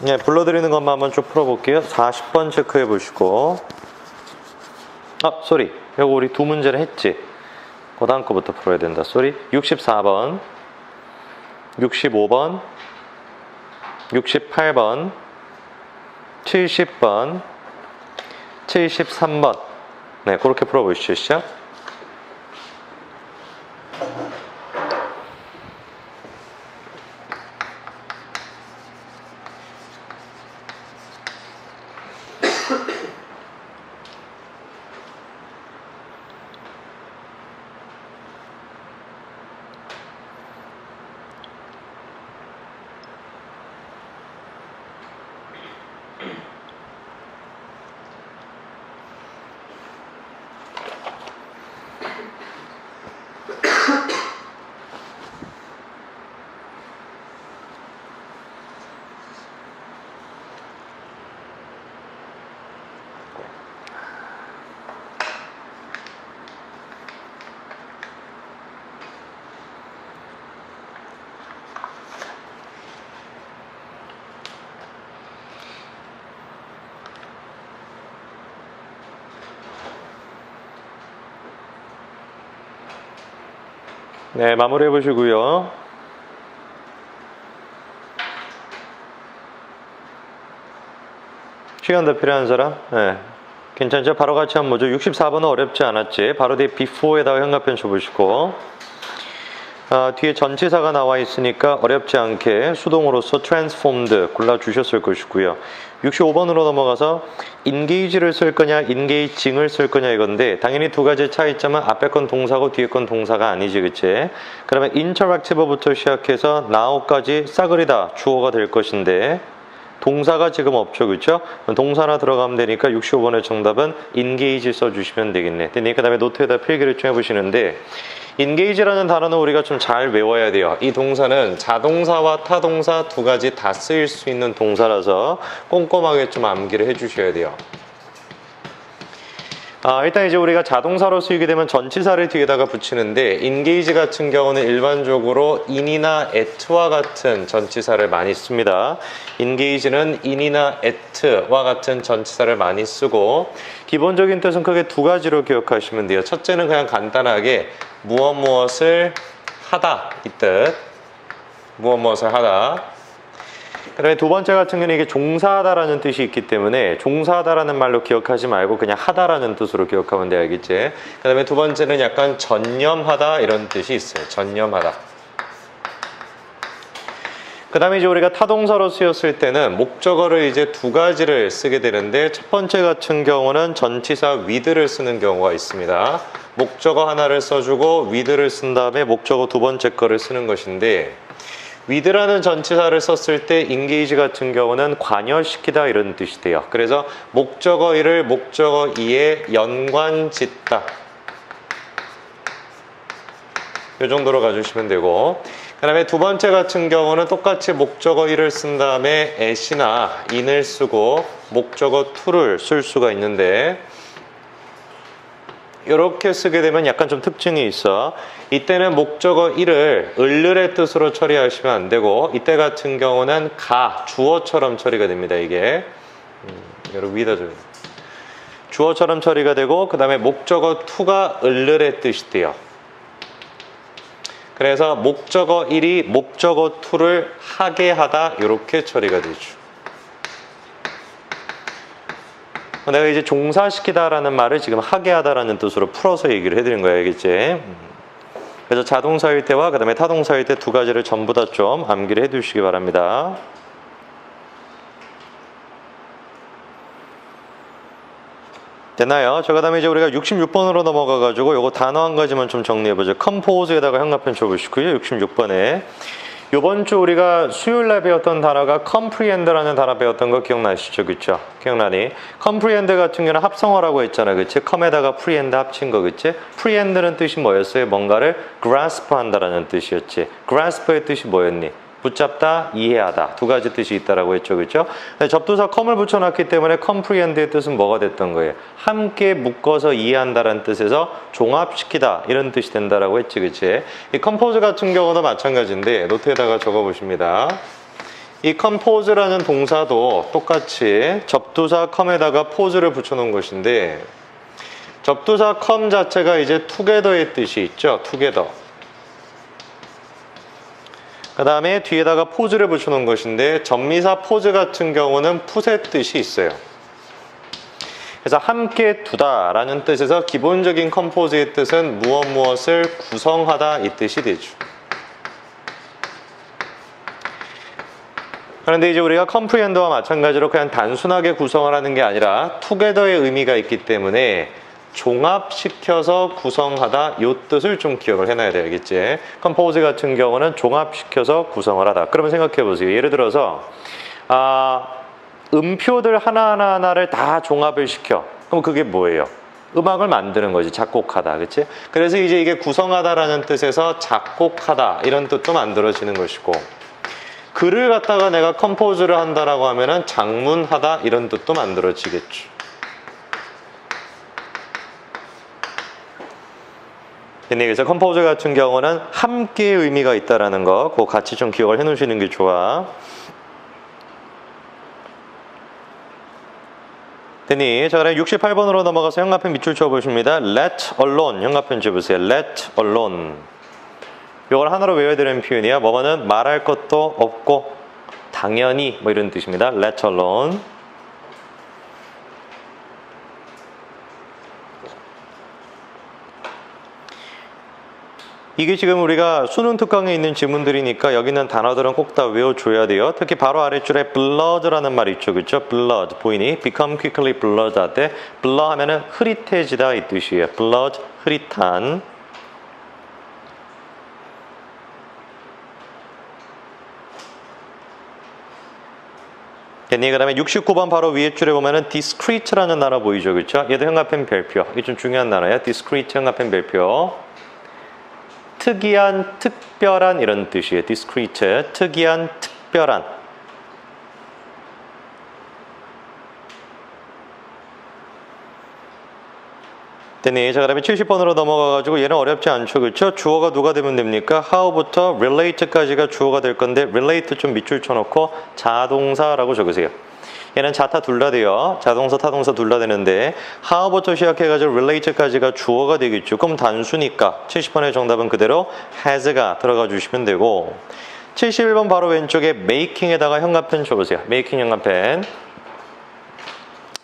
네, 불러드리는 것만 한번 쭉 풀어볼게요. 40번 체크해 보시고. 쏘리. 이거 우리 두 문제를 했지? 그 다음 거부터 풀어야 된다. 쏘리. 64번, 65번, 68번, 70번, 73번. 네, 그렇게 풀어보시죠. 시작. 네, 마무리해 보시고요. 시간 더 필요한 사람? 네, 괜찮죠? 바로 같이 한번 보죠. 64번은 어렵지 않았지? 바로 뒤에 before에다가 현관편 쳐보시고, 뒤에 전치사가 나와 있으니까 어렵지 않게 수동으로서 transformed 골라주셨을 것이고요. 65번으로 넘어가서 engage를 쓸 거냐 engaging을 쓸 거냐 이건데, 당연히 두 가지 차이점은 앞에 건 동사고 뒤에 건 동사가 아니지, 그치? 그러면 interactive부터 시작해서 now까지 싸그리 다 주어가 될 것인데, 동사가 지금 없죠, 그렇죠? 동사나 들어가면 되니까 65번의 정답은 engage 써주시면 되겠네. 그 다음에 노트에다 필기를 좀 해보시는데, engage라는 단어는 우리가 좀 잘 외워야 돼요. 이 동사는 자동사와 타동사 두 가지 다 쓰일 수 있는 동사라서 꼼꼼하게 좀 암기를 해주셔야 돼요. 일단 이제 우리가 자동사로 쓰이게 되면 전치사를 뒤에다가 붙이는데, engage 같은 경우는 일반적으로 in이나 at와 같은 전치사를 많이 씁니다. engage는 in이나 at와 같은 전치사를 많이 쓰고, 기본적인 뜻은 크게 두 가지로 기억하시면 돼요. 첫째는 그냥 간단하게 무엇을 하다 이 뜻, 무엇을 하다. 그 다음에 두 번째 같은 경우는 이게 종사하다라는 뜻이 있기 때문에 종사하다라는 말로 기억하지 말고 그냥 하다라는 뜻으로 기억하면 돼요, 알겠지? 그 다음에 두 번째는 약간 전념하다 이런 뜻이 있어요. 전념하다. 그 다음에 이제 우리가 타동사로 쓰였을 때는 목적어를 이제 두 가지를 쓰게 되는데, 첫 번째 같은 경우는 전치사 with를 쓰는 경우가 있습니다. 목적어 하나를 써주고 with를 쓴 다음에 목적어 두 번째 거를 쓰는 것인데, with라는 전치사를 썼을 때 engage 같은 경우는 관여시키다 이런 뜻이 돼요. 그래서 목적어 1을 목적어 2에 연관짓다, 이 정도로 가주시면 되고, 그 다음에 두 번째 같은 경우는 똑같이 목적어 1을 쓴 다음에 at이나 in을 쓰고 목적어 2를 쓸 수가 있는데, 이렇게 쓰게 되면 약간 좀 특징이 있어. 이때는 목적어 1을 을의 뜻으로 처리하시면 안 되고, 이때 같은 경우는 주어처럼 처리가 됩니다. 이게 여러분 위다죠. 주어처럼 처리가 되고, 그 다음에 목적어 2가 을의 뜻이 돼요. 그래서 목적어 1이 목적어 2를 하게 하다 이렇게 처리가 되죠. 내가 이제 종사시키다라는 말을 지금 하게 하다라는 뜻으로 풀어서 얘기를 해드린 거예요, 알겠지? 그래서 자동사일 때와 그 다음에 타동사일 때 두 가지를 전부 다 좀 암기를 해두시기 바랍니다. 됐나요? 저 그다음에 이제 우리가 66번으로 넘어가가지고 요거 단어 한 가지만 좀 정리해보죠. compose에다가 현관편 쳐보시고요. 66번에 요번 주 우리가 수요일날 배웠던 단어가 comprehend라는 단어 배웠던 거 기억나시죠? 그쵸? 기억나니? comprehend 같은 경우는 합성어라고 했잖아, 그치? com에다가 prehend 합친 거, 그치? prehend는 뜻이 뭐였어요? 뭔가를 grasp 한다라는 뜻이었지. grasp의 뜻이 뭐였니? 붙잡다, 이해하다. 두 가지 뜻이 있다라고 했죠, 그렇죠? 접두사 com을 붙여놨기 때문에 comprehend의 뜻은 뭐가 됐던 거예요? 함께 묶어서 이해한다라는 뜻에서 종합시키다 이런 뜻이 된다라고 했지, 그렇지? 이 compose 같은 경우도 마찬가지인데 노트에다가 적어보십니다. 이 compose라는 동사도 똑같이 접두사 come에다가 pose를 붙여놓은 것인데 접두사 come 자체가 이제 together의 뜻이 있죠. together. 그 다음에 뒤에다가 pose를 붙여놓은 것인데 전미사 pose 같은 경우는 put의 뜻이 있어요. 그래서 함께 두다 라는 뜻에서 기본적인 compose의 뜻은 무엇을 구성하다 이 뜻이 되죠. 그런데 이제 우리가 comprehend와 마찬가지로 그냥 단순하게 구성을 하는 게 아니라 together의 의미가 있기 때문에 종합시켜서 구성하다 이 뜻을 좀 기억을 해놔야 되겠지. compose 같은 경우는 종합시켜서 구성을 하다. 그러면 생각해 보세요. 예를 들어서 음표들 하나하나를 다 종합을 시켜. 그럼 그게 뭐예요? 음악을 만드는 거지. 작곡하다. 그치? 그래서 이제 이게 구성하다라는 뜻에서 작곡하다 이런 뜻도 만들어지는 것이고 글을 갖다가 내가 컴포즈를 한다라고 하면은 작문하다 이런 뜻도 만들어지겠죠. 그래서 컴포즈 같은 경우는 함께의 의미가 있다라는 거 그거 같이 좀 기억을 해 놓으시는 게 좋아. 됐니? 자, 그럼 68번으로 넘어가서 형광펜 밑줄 쳐보십니다. Let alone 형광펜 쳐보세요. Let alone 이걸 하나로 외워야 되는 표현이야. 뭐뭐는 말할 것도 없고 당연히 뭐 이런 뜻입니다. Let alone. 이게 지금 우리가 수능 특강에 있는 지문들이니까 여기 있는 단어들은 꼭 다 외워줘야 돼요. 특히 바로 아래줄에 blood라는 말이 있죠. 그렇죠? blood 보이니? become quickly blood 할 때 blood 하면은 흐릿해지다 이 뜻이에요. blood 흐릿한. 그 다음에 69번 바로 위에 줄에 보면은 discrete라는 단어 보이죠. 그렇죠? 얘도 형광펜 별표. 이게 좀 중요한 단어야. discrete 형광펜 별표. 특이한, 특별한 이런 뜻이에요. discrete. 특이한, 특별한. 됐니? 자, 그 다음에 70번으로 넘어가가지고 얘는 어렵지 않죠. 그렇죠? 주어가 누가 되면 됩니까? how부터 relate까지가 주어가 될 건데 relate 좀 밑줄 쳐놓고 자동사라고 적으세요. 얘는 자타 둘 다 돼요. 자동사, 타동사 둘 다 되는데 how부터 시작해가지고 relate까지가 주어가 되겠죠. 그럼 단수니까 70번의 정답은 그대로 has가 들어가 주시면 되고 71번 바로 왼쪽에 making에다가 형광펜 쳐보세요. making 형광펜.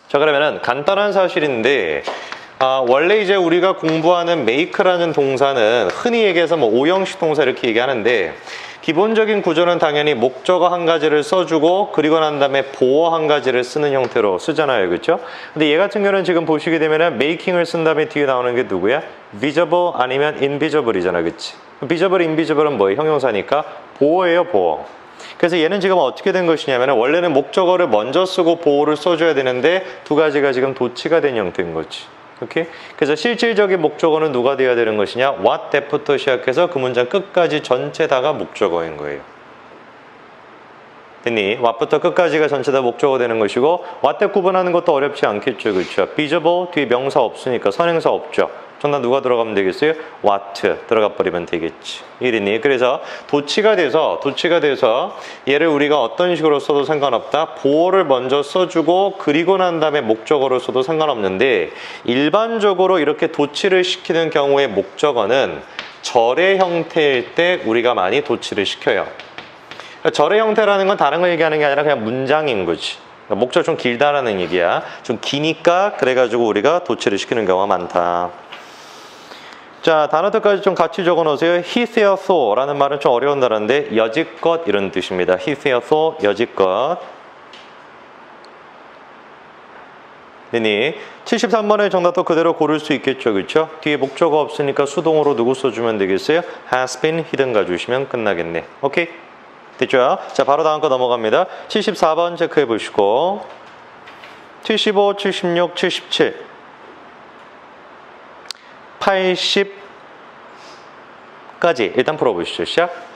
자, 그러면은 간단한 사실인데 원래 이제 우리가 공부하는 make라는 동사는 흔히 얘기해서 뭐 오형식 동사 이렇게 얘기하는데 기본적인 구조는 당연히 목적어 한 가지를 써주고 그리고 난 다음에 보어 한 가지를 쓰는 형태로 쓰잖아요. 그렇죠? 근데 얘 같은 경우는 지금 보시게 되면은 making을 쓴 다음에 뒤에 나오는 게 누구야? visible 아니면 invisible이잖아. 그치? visible, invisible은 뭐예요? 형용사니까 보어예요. 보어. 그래서 얘는 지금 어떻게 된 것이냐면 원래는 목적어를 먼저 쓰고 보어를 써줘야 되는데 두 가지가 지금 도치가 된 형태인 거지. 오케이? 그래서 실질적인 목적어는 누가 돼야 되는 것이냐? what that부터 시작해서 그 문장 끝까지 전체 다가 목적어인 거예요. 됐니? what부터 끝까지가 전체 다 목적어 되는 것이고 what that 구분하는 것도 어렵지 않겠죠. 그렇죠? visible 뒤에 명사 없으니까 선행사 없죠. 정답 누가 들어가면 되겠어요? what 들어가 버리면 되겠지. 이랬니? 그래서 도치가 돼서 얘를 우리가 어떤 식으로 써도 상관없다. 보어를 먼저 써주고 그리고 난 다음에 목적어로 써도 상관없는데 일반적으로 이렇게 도치를 시키는 경우에 목적어는 절의 형태일 때 우리가 많이 도치를 시켜요. 절의 형태라는 건 다른 걸 얘기하는 게 아니라 그냥 문장인 거지. 목적 좀 길다라는 얘기야. 좀 기니까 그래가지고 우리가 도치를 시키는 경우가 많다. 자, 단어들까지 좀 같이 적어 놓으세요. 히세어소 라는 말은 좀 어려운 단어인데 여지껏 이런 뜻입니다. 히세어소 여지껏. 되니 73번의 정답도 그대로 고를 수 있겠죠. 그렇죠? 뒤에 목적어 없으니까 수동으로 누구 써주면 되겠어요? has been hidden 가주시면 끝나겠네. 오케이? 됐죠? 자, 바로 다음 거 넘어갑니다. 74번 체크해 보시고 75, 76, 77 80까지 일단 풀어보시죠. 시작.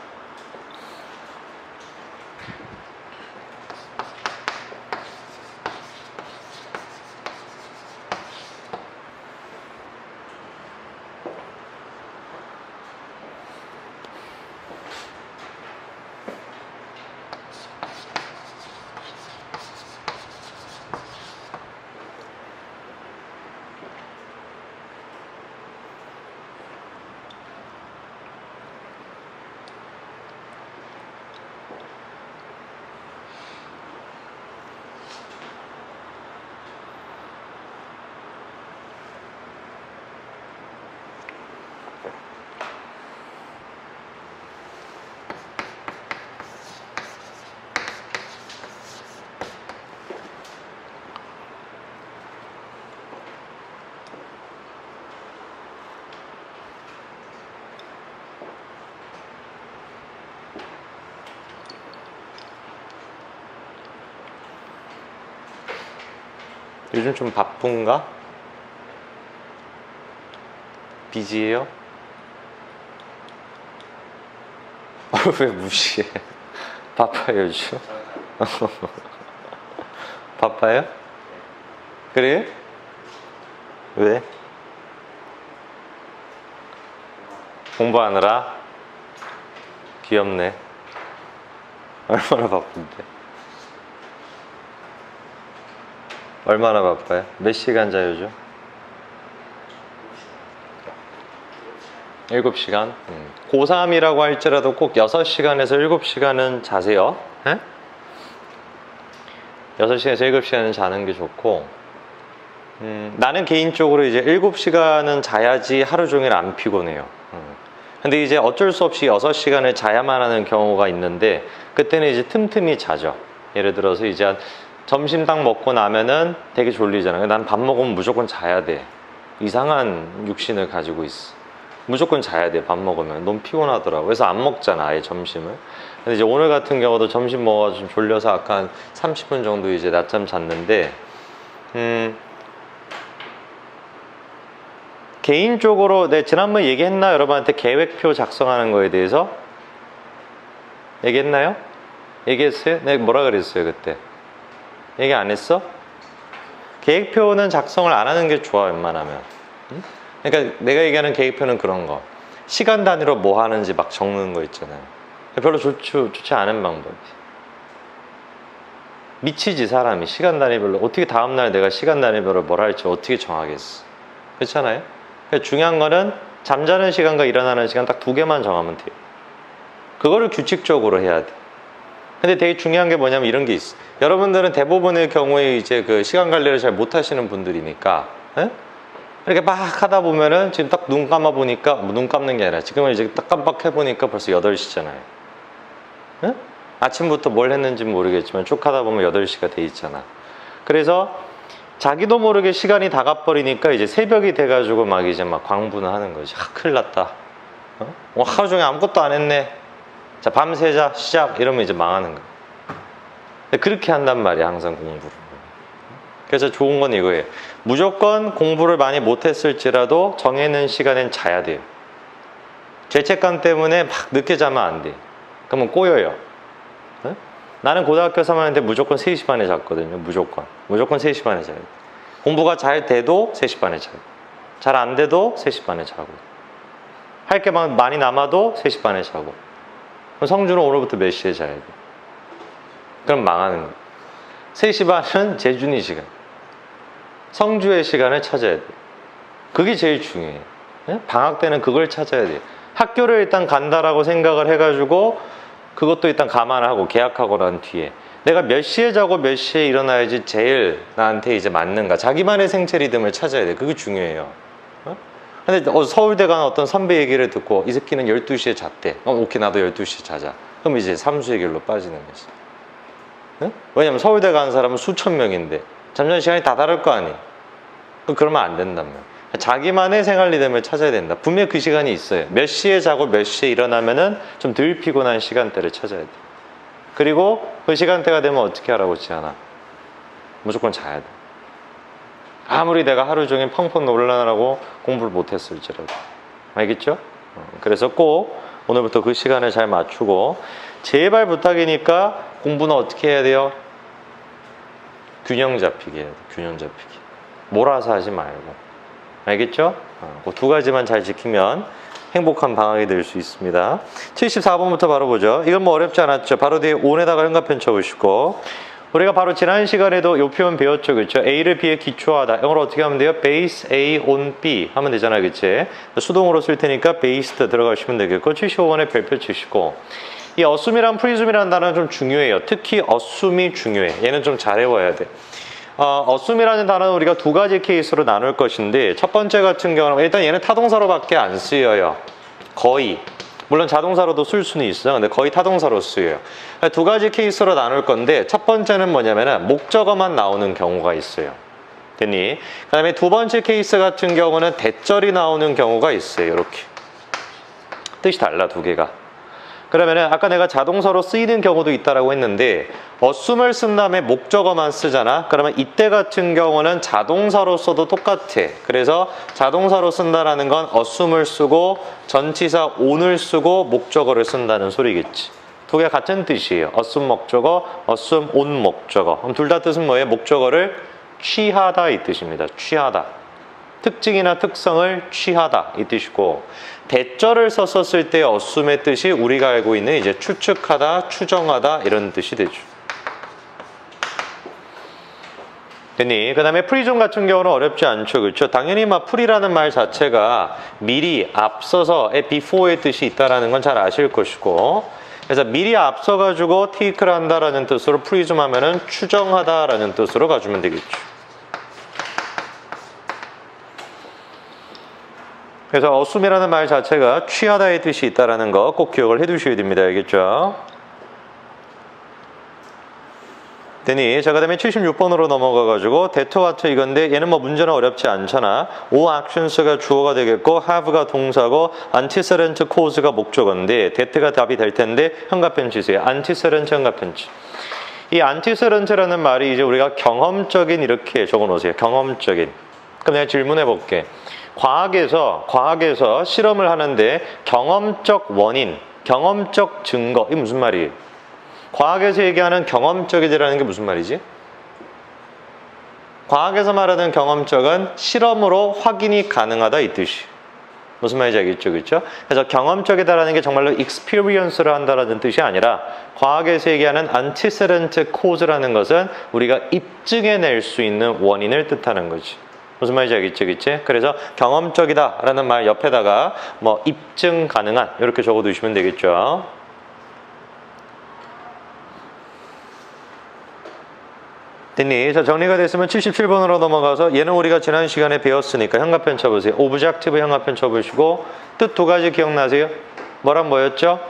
요즘 좀 바쁜가? 비지예요? 왜 무시해? 바빠요 요즘? 바빠요? 그래? 왜? 공부하느라? 귀엽네. 얼마나 바쁜데? 얼마나 바빠요? 몇 시간 자요 요즘? 7시간? 고3이라고 할지라도 꼭 6시간에서 7시간은 자세요. 에? 6시간에서 7시간은 자는 게 좋고, 나는 개인적으로 이제 7시간은 자야지 하루 종일 안 피곤해요. 근데 이제 어쩔 수 없이 6시간을 자야만 하는 경우가 있는데, 그때는 이제 틈틈이 자죠. 예를 들어서 이제 한 점심 딱 먹고 나면은 되게 졸리잖아요. 난 밥 먹으면 무조건 자야 돼. 이상한 육신을 가지고 있어. 무조건 자야 돼. 밥 먹으면 너무 피곤하더라고. 그래서 안 먹잖아, 아예 점심을. 근데 이제 오늘 같은 경우도 점심 먹어서 좀 졸려서 아까 한 30분 정도 이제 낮잠 잤는데, 개인적으로 내가 지난번에 얘기했나? 여러분한테 계획표 작성하는 거에 대해서 얘기했나요? 얘기했어요? 내가 뭐라 그랬어요 그때? 얘기 안 했어? 계획표는 작성을 안 하는 게 좋아, 웬만하면. 그러니까 내가 얘기하는 계획표는 그런 거, 시간 단위로 뭐 하는지 막 적는 거 있잖아요. 별로 좋지 않은 방법이. 미치지 사람이. 시간 단위별로 어떻게 다음날 내가 시간 단위별로 뭘 할지 어떻게 정하겠어. 그렇잖아요. 그러니까 중요한 거는 잠자는 시간과 일어나는 시간 딱 2개만 정하면 돼요. 그거를 규칙적으로 해야 돼. 근데 되게 중요한 게 뭐냐면 이런 게 있어. 여러분들은 대부분의 경우에 이제 그 시간 관리를 잘 못하시는 분들이니까, 에? 이렇게 막 하다 보면은 지금 딱 눈 감아 보니까, 뭐 눈 감는 게 아니라 지금은 이제 딱 깜빡해 보니까 벌써 8시잖아요. 에? 아침부터 뭘 했는지 모르겠지만 쭉 하다 보면 8시가 돼 있잖아. 그래서 자기도 모르게 시간이 다 가버리니까 이제 새벽이 돼가지고 막 이제 막 광분을 하는 거지. 큰일 났다. 하루 종일 아무것도 안 했네. 자, 밤새자, 시작. 이러면 이제 망하는 거야. 그렇게 한단 말이야, 항상 공부를. 그래서 좋은 건 이거예요. 무조건 공부를 많이 못했을지라도 정해놓은 시간엔 자야 돼요. 죄책감 때문에 막 늦게 자면 안 돼. 그러면 꼬여요. 네? 나는 고등학교 3학년 때 무조건 3시 반에 잤거든요. 무조건 3시 반에 자요. 공부가 잘 돼도 3시 반에 자고, 잘 안 돼도 3시 반에 자고, 할 게 많이 남아도 3시 반에 자고. 그럼 성주는 오늘부터 몇 시에 자야 돼? 그럼 망하는 거야. 3시 반은 재준이 시간, 성주의 시간을 찾아야 돼. 그게 제일 중요해. 방학 때는 그걸 찾아야 돼. 학교를 일단 간다라고 생각을 해가지고 그것도 일단 감안하고 계약하고 난 뒤에 내가 몇 시에 자고 몇 시에 일어나야지 제일 나한테 이제 맞는가, 자기만의 생체 리듬을 찾아야 돼. 그게 중요해요. 근데 서울대 간 어떤 선배 얘기를 듣고 이 새끼는 12시에 잤대. 오케이, 나도 12시에 자자. 그럼 이제 삼수의 길로 빠지는 거지. 왜냐면 서울대 가는 사람은 수천 명인데 잠자는 시간이 다 다를 거 아니. 그러면 안 된단 말이야. 자기만의 생활 리듬을 찾아야 된다. 분명히 그 시간이 있어요. 몇 시에 자고 몇 시에 일어나면은 좀 덜 피곤한 시간대를 찾아야 돼. 그리고 그 시간대가 되면 어떻게 하라고 했지 않아? 무조건 자야 돼. 아무리 내가 하루 종일 펑펑 놀라느라고 공부를 못했을지라도. 알겠죠? 그래서 꼭 오늘부터 그 시간을 잘 맞추고, 제발 부탁이니까 공부는 어떻게 해야 돼요? 균형 잡히게 해야 돼. 균형 잡히게. 몰아서 하지 말고. 알겠죠? 그 2가지만 잘 지키면 행복한 방학이 될 수 있습니다. 74번부터 바로 보죠. 이건 뭐 어렵지 않았죠? 바로 뒤에 on에다가 현관펜 쳐보시고, 우리가 바로 지난 시간에도 이 표현 배웠죠, 그렇죠? A를 B에 기초하다. 영어로 어떻게 하면 돼요? base A on B 하면 되잖아요, 그치? 수동으로 쓸 테니까 based 들어가시면 되겠고, 75번에 별표 치시고, 이 assume이랑 presume이라는 단어는 좀 중요해요. 특히 assume이 중요해. 얘는 좀 잘 외워야 돼. assume이라는 단어는 우리가 2가지 케이스로 나눌 것인데, 첫 번째 같은 경우는 일단 얘는 타동사로밖에 안 쓰여요. 거의. 물론 자동사로도 쓸 수는 있어요. 근데 거의 타동사로 쓰여요. 2가지 케이스로 나눌 건데, 첫 번째는 뭐냐면은 목적어만 나오는 경우가 있어요. 됐니? 그 다음에 2번째 케이스 같은 경우는 대절이 나오는 경우가 있어요. 이렇게. 뜻이 달라, 2개가. 그러면은 아까 내가 자동사로 쓰이는 경우도 있다라고 했는데 assume을 쓴 다음에 목적어만 쓰잖아. 그러면 이때 같은 경우는 자동사로 써도 똑같아. 그래서 자동사로 쓴다라는 건 assume을 쓰고 전치사 on을 쓰고 목적어를 쓴다는 소리겠지. 두 개 같은 뜻이에요. assume 목적어, assume on 목적어. 그럼 둘 다 뜻은 뭐예요? 목적어를 취하다 이 뜻입니다. 취하다. 특징이나 특성을 취하다 이 뜻이고, 대절을 썼었을 때 assume의 뜻이 우리가 알고 있는 이제 추측하다, 추정하다 이런 뜻이 되죠. 됐니? 그 다음에 프리즘 같은 경우는 어렵지 않죠. 그렇죠? 당연히 막 프리라는 말 자체가 미리, 앞서서의 before의 뜻이 있다는 건 잘 아실 것이고, 그래서 미리 앞서가지고 take를 한다라는 뜻으로 프리즘 하면은 추정하다라는 뜻으로 가주면 되겠죠. 그래서 assume이라는 말 자체가 취하다의 뜻이 있다는 거 꼭 기억을 해두셔야 됩니다. 알겠죠? 되니? 자, 그 다음에 76번으로 넘어가가지고 that, what 이건데 얘는 뭐 문제는 어렵지 않잖아. O actions가 주어가 되겠고 have가 동사고 antecedent cause가 목적어인데 that가 답이 될 텐데 현가편 치세요. antecedent 현가편 치. 이 antecedent라는 말이 이제 우리가 경험적인 이렇게 적어놓으세요. 경험적인. 그럼 내가 질문해 볼게. 과학에서 실험을 하는데 경험적 원인, 경험적 증거, 이게 무슨 말이에요? 과학에서 얘기하는 경험적이라는 게 무슨 말이지? 과학에서 말하는 경험적은 실험으로 확인이 가능하다 이 뜻이. 무슨 말인지 알겠죠? 그렇죠? 그래서 경험적이다라는 게 정말로 experience를 한다라는 뜻이 아니라 과학에서 얘기하는 antecedent cause라는 것은 우리가 입증해낼 수 있는 원인을 뜻하는 거지. 무슨 말인지 알겠죠? 그치? 그래서 경험적이다 라는 말 옆에다가 뭐 입증 가능한 이렇게 적어두시면 되겠죠. 됐니? 자, 정리가 됐으면 77번으로 넘어가서 얘는 우리가 지난 시간에 배웠으니까 현가편 쳐보세요. 오브젝티브 현가편 쳐보시고 뜻 두 가지 기억나세요? 뭐랑 뭐였죠?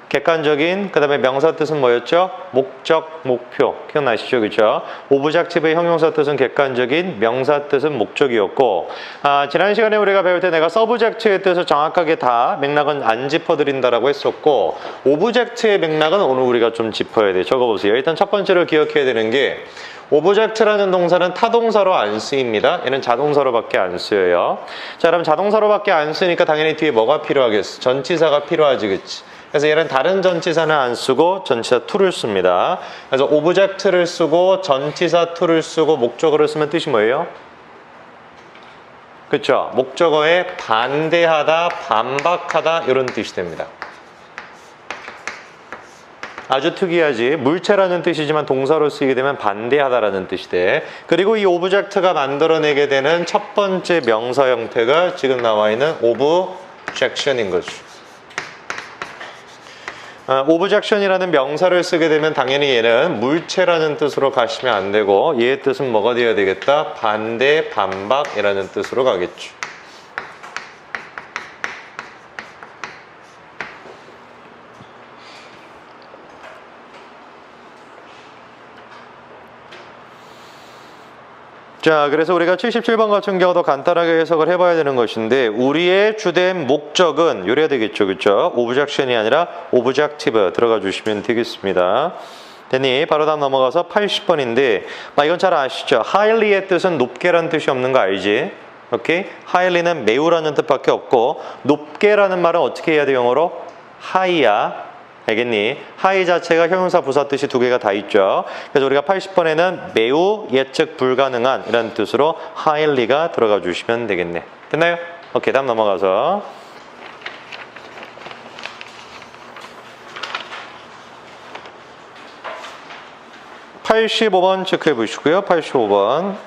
객관적인, 그 다음에 명사 뜻은 뭐였죠? 목적, 목표. 기억나시죠? 그렇죠? 오브젝티브의 형용사 뜻은 객관적인, 명사 뜻은 목적이었고, 지난 시간에 우리가 배울 때 내가 서브젝트의 뜻을 정확하게 다 맥락은 안 짚어드린다라고 했었고, 오브젝트의 맥락은 오늘 우리가 좀 짚어야 돼. 적어보세요. 일단 첫 번째로 기억해야 되는 게 오브젝트라는 동사는 타동사로 안 쓰입니다. 얘는 자동사로밖에 안 쓰여요. 자, 그럼 자동사로밖에 안 쓰니까 당연히 뒤에 뭐가 필요하겠어? 전치사가 필요하지, 그치? 그래서 얘는 다른 전치사는 안 쓰고 전치사 to를 씁니다. 그래서 오브젝트를 쓰고 전치사 to를 쓰고 목적어를 쓰면 뜻이 뭐예요? 그렇죠? 목적어에 반대하다, 반박하다 이런 뜻이 됩니다. 아주 특이하지. 물체라는 뜻이지만 동사로 쓰이게 되면 반대하다라는 뜻이 돼. 그리고 이 오브젝트가 만들어내게 되는 첫 번째 명사 형태가 지금 나와 있는 오브젝션인 거죠. 오브젝션이라는 명사를 쓰게 되면 당연히 얘는 물체라는 뜻으로 가시면 안 되고 얘의 뜻은 뭐가 되어야 되겠다? 반대, 반박이라는 뜻으로 가겠죠. 자, 그래서 우리가 77번 같은 경우도 간단하게 해석을 해봐야 되는 것인데 우리의 주된 목적은 요래야 되겠죠, 그렇죠? 오브젝션이 아니라 오브젝티브 들어가 주시면 되겠습니다. 됐니? 바로 다음 넘어가서 80번인데 이건 잘 아시죠? highly의 뜻은 높게라는 뜻이 없는 거 알지? 오케이? highly는 매우라는 뜻밖에 없고 높게라는 말은 어떻게 해야 돼 영어로? high야. 알겠니? 하이 자체가 형용사 부사 뜻이 두 개가 다 있죠. 그래서 우리가 80번에는 매우 예측 불가능한 이런 뜻으로 highly가 들어가 주시면 되겠네. 됐나요? 오케이, 다음 넘어가서 85번 체크해 보시고요. 85번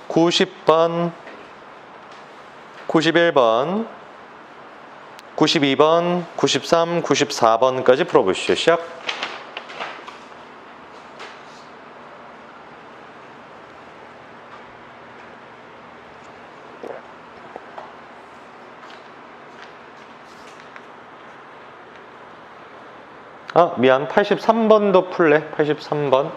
90번 91번 92번, 93, 94번까지 풀어보시죠. 시작. 미안. 83번도 풀래. 83번.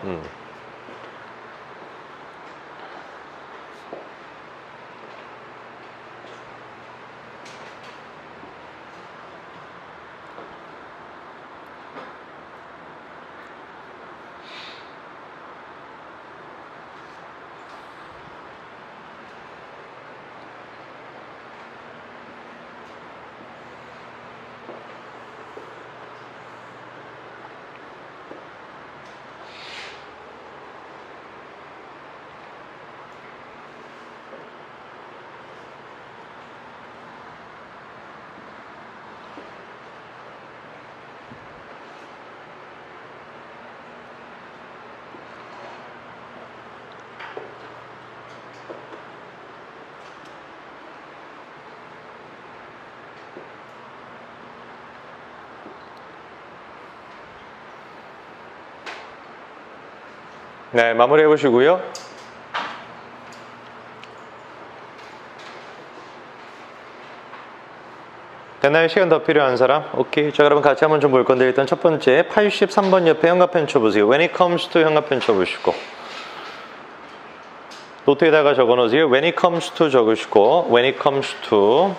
네, 마무리해 보시고요. 됐나요? 시간 더 필요한 사람? 오케이. 자, 그러면 같이 한번 좀 볼 건데 일단 첫 번째 83번 옆에 형광펜 쳐보세요. When it comes to 형광펜 쳐보시고 노트에다가 적어놓으세요. When it comes to 적으시고 When it comes to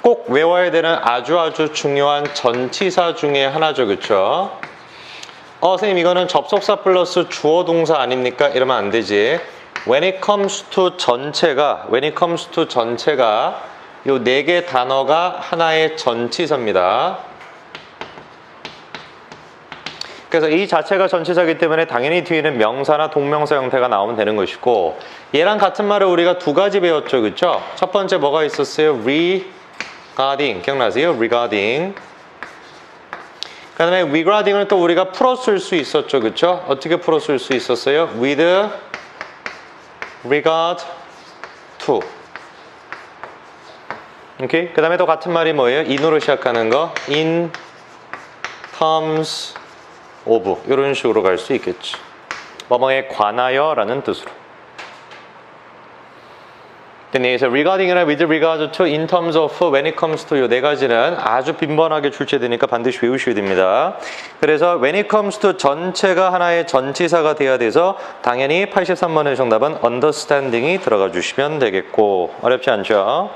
꼭 외워야 되는 아주 중요한 전치사 중에 하나죠. 그쵸? 선생님 이거는 접속사 플러스 주어 동사 아닙니까? 이러면 안 되지. When it comes to 전체가 요 4개 단어가 하나의 전치사입니다. 그래서 이 자체가 전치사이기 때문에 당연히 뒤에는 명사나 동명사 형태가 나오면 되는 것이고 얘랑 같은 말을 우리가 2가지 배웠죠. 그쵸? 첫 번째 뭐가 있었어요? regarding. 기억나세요? regarding. 그 다음에 regarding을 또 우리가 풀어 쓸 수 있었죠. 그쵸? 어떻게 풀어 쓸 수 있었어요? with regard to. 오케이? 그 다음에 또 같은 말이 뭐예요? in으로 시작하는 거. in terms of. 이런 식으로 갈 수 있겠지. 뭐뭐에 관하여 라는 뜻으로. 여기서 regarding이나 with regard to, in terms of, when it comes to 요 4가지는 아주 빈번하게 출제되니까 반드시 외우셔야 됩니다. 그래서 when it comes to 전체가 하나의 전치사가 돼야 돼서 당연히 83번의 정답은 understanding이 들어가 주시면 되겠고 어렵지 않죠?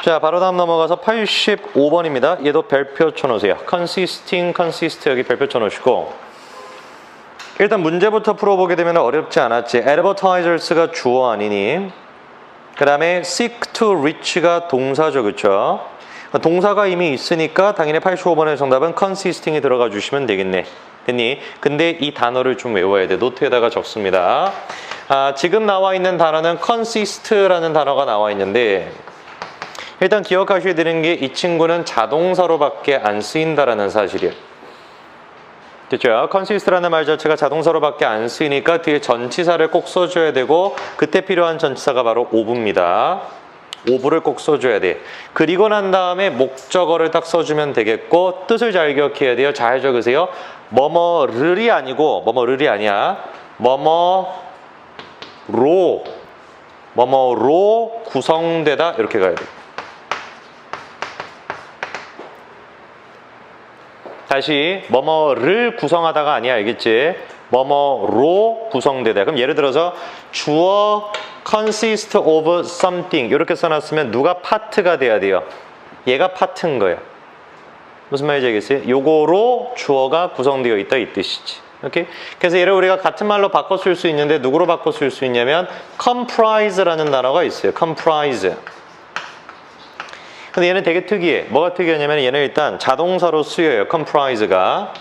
자, 바로 다음 넘어가서 85번입니다. 얘도 별표 쳐놓으세요. consist 여기 별표 쳐놓으시고 일단 문제부터 풀어보게 되면 어렵지 않았지. advertisers가 주어 아니니 그 다음에 seek to reach가 동사죠. 그쵸? 동사가 이미 있으니까 당연히 85번의 정답은 consisting이 들어가 주시면 되겠네. 됐니? 근데 이 단어를 좀 외워야 돼. 노트에다가 적습니다. 지금 나와 있는 단어는 consist라는 단어가 나와 있는데 일단 기억하셔야 되는 게 이 친구는 자동사로밖에 안 쓰인다라는 사실이에요. 됐죠? consist라는 말 자체가 자동사로밖에 안 쓰이니까 뒤에 전치사를 꼭 써줘야 되고 그때 필요한 전치사가 바로 ove입니다. ove를 꼭 써줘야 돼. 그리고 난 다음에 목적어를 딱 써주면 되겠고 뜻을 잘 기억해야 돼요. 잘 적으세요. 뭐뭐를이 아니고 뭐뭐를이 아니야. 뭐뭐로 구성되다 이렇게 가야 돼. 다시 뭐뭐를 구성하다가 아니야. 알겠지? 뭐뭐로 구성되다. 그럼 예를 들어서 주어 consist of something 이렇게 써놨으면 누가 파트가 돼야 돼요? 얘가 파트인 거야. 무슨 말인지 알겠어요? 요거로 주어가 구성되어 있다 이 뜻이지. 오케이? 그래서 얘를 우리가 같은 말로 바꿔 쓸 수 있는데 누구로 바꿔 쓸 수 있냐면 comprise라는 단어가 있어요. comprise. 근데 얘는 되게 특이해. 뭐가 특이하냐면 얘는 일단 자동사로 쓰여요. comprise가.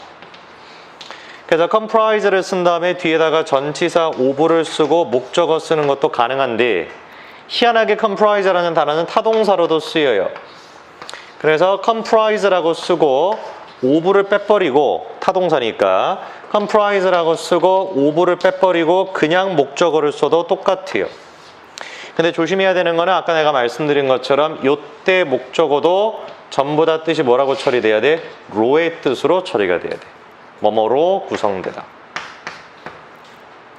그래서 comprise를 쓴 다음에 뒤에다가 전치사 ove를 쓰고 목적어 쓰는 것도 가능한데 희한하게 comprise라는 단어는 타동사로도 쓰여요. 그래서 comprise라고 쓰고 ove를 빼버리고 타동사니까 comprise라고 쓰고 ove를 빼버리고 그냥 목적어를 써도 똑같아요. 근데 조심해야 되는 거는 아까 내가 말씀드린 것처럼 요때 목적어도 전부 다 뜻이 뭐라고 처리돼야 돼? 로의 뜻으로 처리가 돼야 돼. 뭐뭐로 구성되다.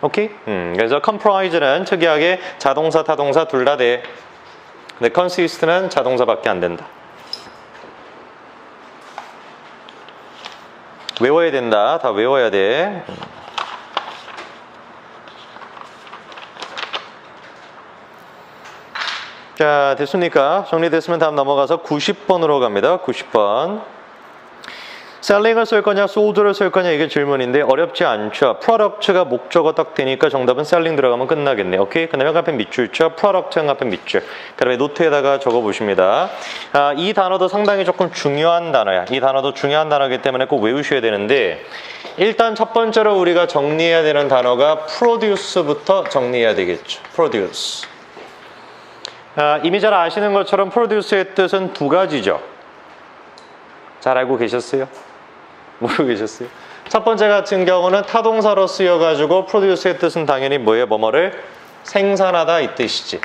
오케이? 그래서 comprise는 특이하게 자동사, 타동사 둘 다 돼. 근데 consist는 자동사밖에 안 된다. 외워야 된다. 다 외워야 돼. 자, 됐습니까? 정리됐으면 다음 넘어가서 90번으로 갑니다. 90번. selling을 쓸 거냐, sold를 쓸 거냐 이게 질문인데 어렵지 않죠. product가 목적어 딱 되니까 정답은 selling 들어가면 끝나겠네. 오케이? 그 다음에 형광펜 밑줄 쳐. product 형광펜 밑줄. 그 다음에 노트에다가 적어보십니다. 이 단어도 상당히 조금 중요한 단어야. 이 단어도 중요한 단어이기 때문에 꼭 외우셔야 되는데 일단 첫 번째로 우리가 정리해야 되는 단어가 produce부터 정리해야 되겠죠. produce. 이미 잘 아시는 것처럼 produce의 뜻은 2가지죠. 잘 알고 계셨어요? 모르고 계셨어요? 첫 번째 같은 경우는 타동사로 쓰여가지고 produce의 뜻은 당연히 뭐예요? 뭐뭐를 생산하다 이 뜻이지.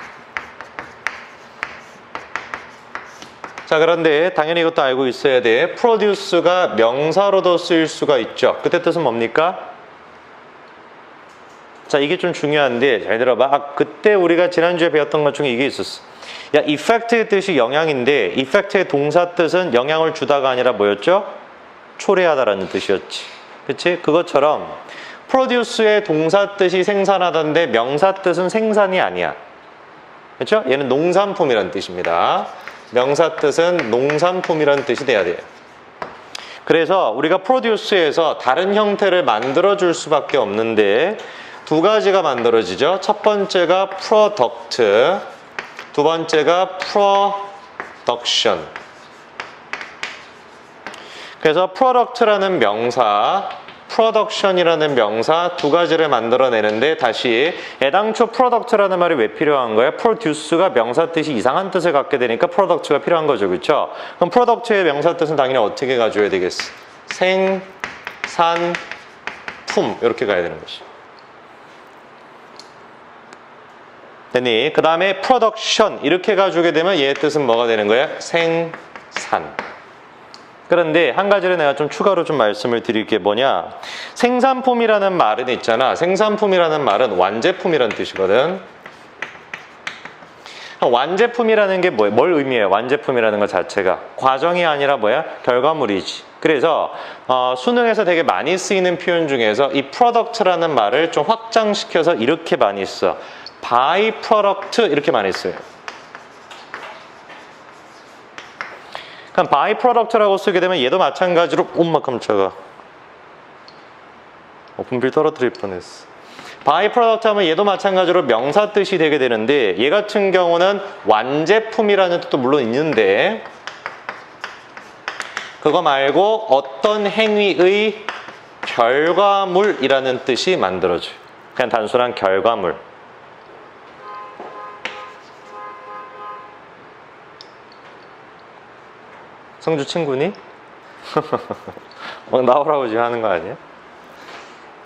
자, 그런데 당연히 이것도 알고 있어야 돼. produce가 명사로도 쓰일 수가 있죠. 그때 뜻은 뭡니까? 자, 이게 좀 중요한데 잘 들어봐. 그때 우리가 지난주에 배웠던 것 중에 이게 있었어. 야, effect의 뜻이 영향인데 effect의 동사 뜻은 영향을 주다가 아니라 뭐였죠? 초래하다라는 뜻이었지. 그치? 그것처럼 produce의 동사 뜻이 생산하던데 명사 뜻은 생산이 아니야. 그렇죠? 얘는 농산품이라는 뜻입니다. 명사 뜻은 농산품이라는 뜻이 돼야 돼요. 그래서 우리가 produce에서 다른 형태를 만들어줄 수밖에 없는데 두 가지가 만들어지죠. 첫 번째가 product, 두 번째가 production. 그래서 product라는 명사, production이라는 명사 두 가지를 만들어내는데 다시 애당초 product라는 말이 왜 필요한 거야? produce가 명사 뜻이 이상한 뜻을 갖게 되니까 product가 필요한 거죠. 그렇죠? 그럼 product의 명사 뜻은 당연히 어떻게 가져야 되겠어? 생, 산, 품 이렇게 가야 되는 것이. 됐니? 그 다음에 production 이렇게 가져오게 되면 얘의 뜻은 뭐가 되는 거야? 생산. 그런데 한 가지를 내가 좀 추가로 좀 말씀을 드릴 게 뭐냐, 생산품이라는 말은 있잖아. 생산품이라는 말은 완제품이라는 뜻이거든. 완제품이라는 게 뭐야? 뭘 의미해요? 완제품이라는 것 자체가 과정이 아니라 뭐야? 결과물이지. 그래서 수능에서 되게 많이 쓰이는 표현 중에서 이 product라는 말을 좀 확장시켜서 이렇게 많이 써. by product 이렇게 많이 써요. 그럼 by product라고 쓰게 되면 얘도 마찬가지로 엄마 깜짝아. 분필 떨어뜨릴 뻔했어. by product 하면 얘도 마찬가지로 명사 뜻이 되게 되는데 얘 같은 경우는 완제품이라는 뜻도 물론 있는데 그거 말고 어떤 행위의 결과물이라는 뜻이 만들어져요. 그냥 단순한 결과물. 성주 친구니? 나오라고 지금 하는 거 아니야?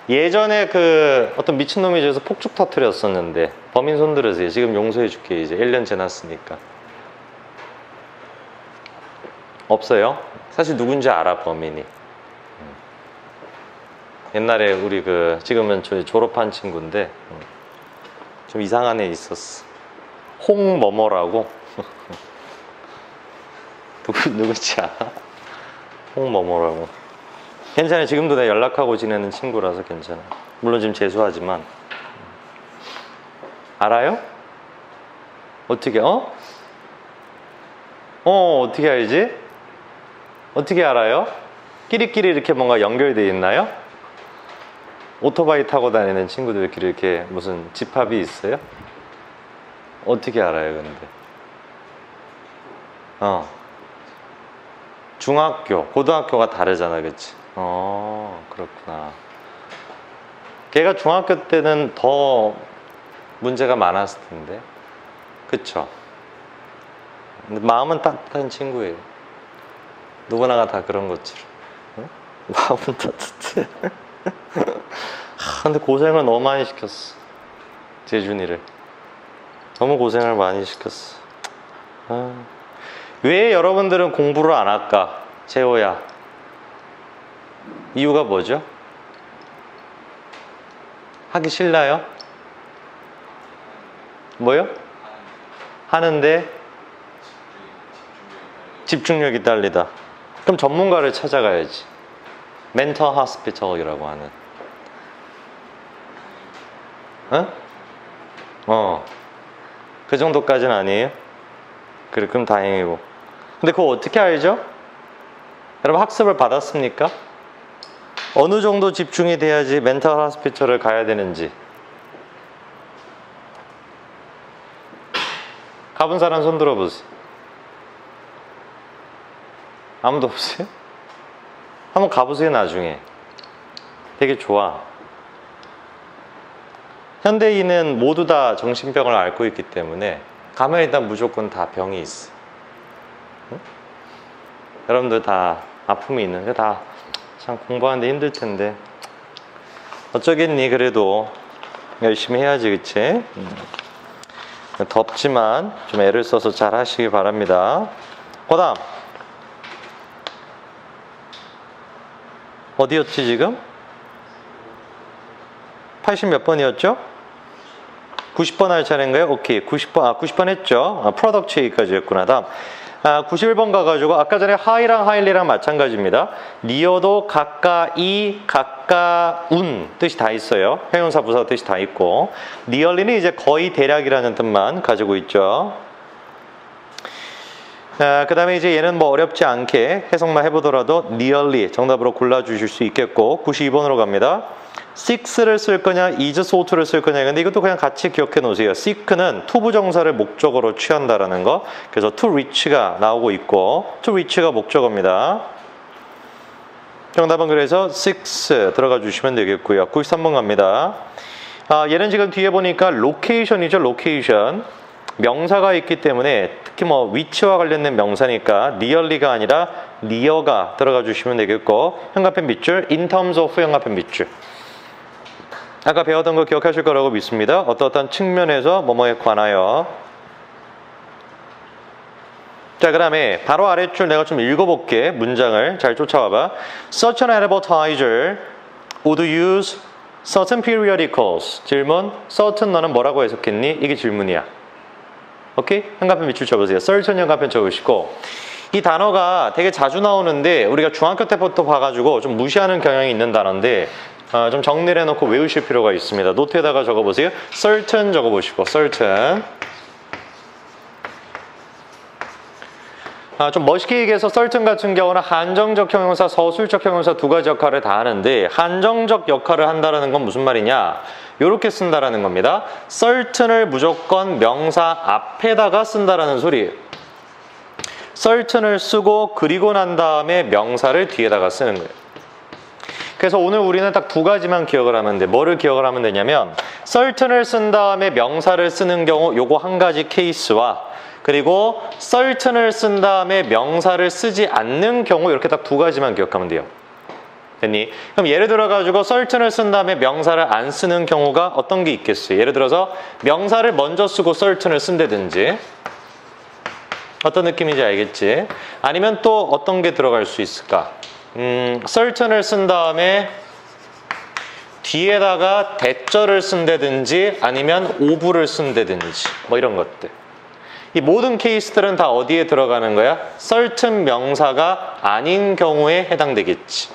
예전에 그 어떤 미친놈이 저기서 폭죽 터뜨렸었는데 범인 손 들으세요. 지금 용서해 줄게. 이제 1년 지났으니까. 없어요? 사실 누군지 알아 범인이. 옛날에 우리 지금은 저희 졸업한 친구인데 좀 이상한 애 있었어. 홍머머라고. 누구지 알아? 홍머머라고. 괜찮아. 지금도 내가 연락하고 지내는 친구라서 괜찮아. 물론 지금 재수하지만. 알아요? 어떻게 어떻게 알지? 어떻게 알아요? 끼리끼리 이렇게 뭔가 연결되어 있나요? 오토바이 타고 다니는 친구들끼리 이렇게 무슨 집합이 있어요? 어떻게 알아요 근데? 중학교, 고등학교가 다르잖아, 그치? 그렇구나. 걔가 중학교 때는 더 문제가 많았을 텐데. 그쵸? 근데 마음은 따뜻한 친구예요. 누구나가 다 그런 것처럼. 응? 마음은 따뜻해. 근데 고생을 너무 많이 시켰어. 재준이를. 너무 고생을 많이 시켰어. 왜 여러분들은 공부를 안 할까? 재호야. 이유가 뭐죠? 하기 싫나요? 뭐요? 하는데 집중력이 딸리다. 그럼 전문가를 찾아가야지. 멘털 하스피털이라고 하는. 그 정도까지는 아니에요? 그래, 그럼 다행이고. 근데 그거 어떻게 알죠? 여러분 학습을 받았습니까? 어느 정도 집중이 돼야지 멘탈 하스피털을 가야 되는지. 가본 사람 손 들어보세요. 아무도 없어요? 한번 가보세요 나중에. 되게 좋아. 현대인은 모두 다 정신병을 앓고 있기 때문에 가면 일단 무조건 다 병이 있어. 응? 여러분들 다 아픔이 있는, 다 참 공부하는데 힘들 텐데 어쩌겠니. 그래도 열심히 해야지, 그치? 덥지만 좀 애를 써서 잘 하시기 바랍니다. 그 다음 어디였지 지금? 80 몇 번이었죠? 90번 할 차례인가요? 오케이. 90번, 90번 했죠? 프로덕트 얘기까지 했구나. 다음. 91번 가가지고, 아까 전에 하이랑 하일리랑 마찬가지입니다. 니어도 가까이, 가까운 뜻이 다 있어요. 형용사, 부사 뜻이 다 있고. 니얼리는 이제 거의 대략이라는 뜻만 가지고 있죠. 그 다음에 이제 얘는 뭐 어렵지 않게 해석만 해보더라도 nearly 정답으로 골라주실 수 있겠고 92번으로 갑니다. seek를 쓸 거냐, is sought를 쓸 거냐. 근데 이것도 그냥 같이 기억해 놓으세요. seek는 to 부정사를 목적어로 취한다라는 거. 그래서 to reach가 나오고 있고 to reach가 목적어입니다. 정답은 그래서 seeks 들어가 주시면 되겠고요. 93번 갑니다. 얘는 지금 뒤에 보니까 location이죠. location. 명사가 있기 때문에 특히 뭐 위치와 관련된 명사니까 nearly가 아니라 near가 들어가 주시면 되겠고 현관펜 밑줄 in terms of 현관펜 밑줄. 아까 배웠던 거 기억하실 거라고 믿습니다. 어떠한 측면에서 뭐뭐에 관하여. 자, 그 다음에 바로 아랫줄 내가 좀 읽어볼게. 문장을 잘 쫓아와봐. Such an advertiser would use certain periodicals. 질문. certain 너는 뭐라고 해석했니? 이게 질문이야. 오케이? 현관펜 밑줄 쳐보세요. certain 현관펜 쳐보시고 이 단어가 되게 자주 나오는데 우리가 중학교 때부터 봐가지고 좀 무시하는 경향이 있는 단어인데 좀 정리를 해놓고 외우실 필요가 있습니다. 노트에다가 적어보세요. certain 적어보시고 certain. 좀 멋있게 얘기해서 certain 같은 경우는 한정적 형용사, 서술적 형용사 두 가지 역할을 다 하는데 한정적 역할을 한다는 건 무슨 말이냐? 이렇게 쓴다라는 겁니다. certain을 무조건 명사 앞에다가 쓴다라는 소리예요. certain을 쓰고 그리고 난 다음에 명사를 뒤에다가 쓰는 거예요. 그래서 오늘 우리는 딱 두 가지만 기억을 하면 돼. 뭐를 기억을 하면 되냐면 certain을 쓴 다음에 명사를 쓰는 경우 요거 한 가지 케이스와 그리고 certain을 쓴 다음에 명사를 쓰지 않는 경우 이렇게 딱 두 가지만 기억하면 돼요. 됐니? 그럼 예를 들어가지고 certain을 쓴 다음에 명사를 안 쓰는 경우가 어떤 게 있겠어요? 예를 들어서 명사를 먼저 쓰고 certain을 쓴다든지 어떤 느낌인지 알겠지? 아니면 또 어떤 게 들어갈 수 있을까? certain을 쓴 다음에 뒤에다가 대절을 쓴다든지 아니면 of를 쓴다든지 뭐 이런 것들. 이 모든 케이스들은 다 어디에 들어가는 거야? certain 명사가 아닌 경우에 해당되겠지.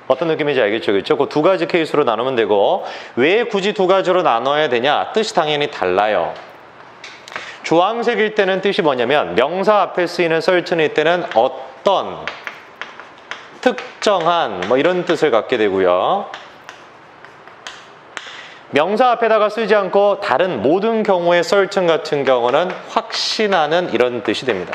어떤 느낌인지 알겠죠? 그렇죠? 그 두 가지 케이스로 나누면 되고 왜 굳이 두 가지로 나눠야 되냐? 뜻이 당연히 달라요. 주황색일 때는 뜻이 뭐냐면 명사 앞에 쓰이는 certain일 때는 어떤 특정한 뭐 이런 뜻을 갖게 되고요. 명사 앞에다가 쓰지 않고 다른 모든 경우의 certain 같은 경우는 확신하는 이런 뜻이 됩니다.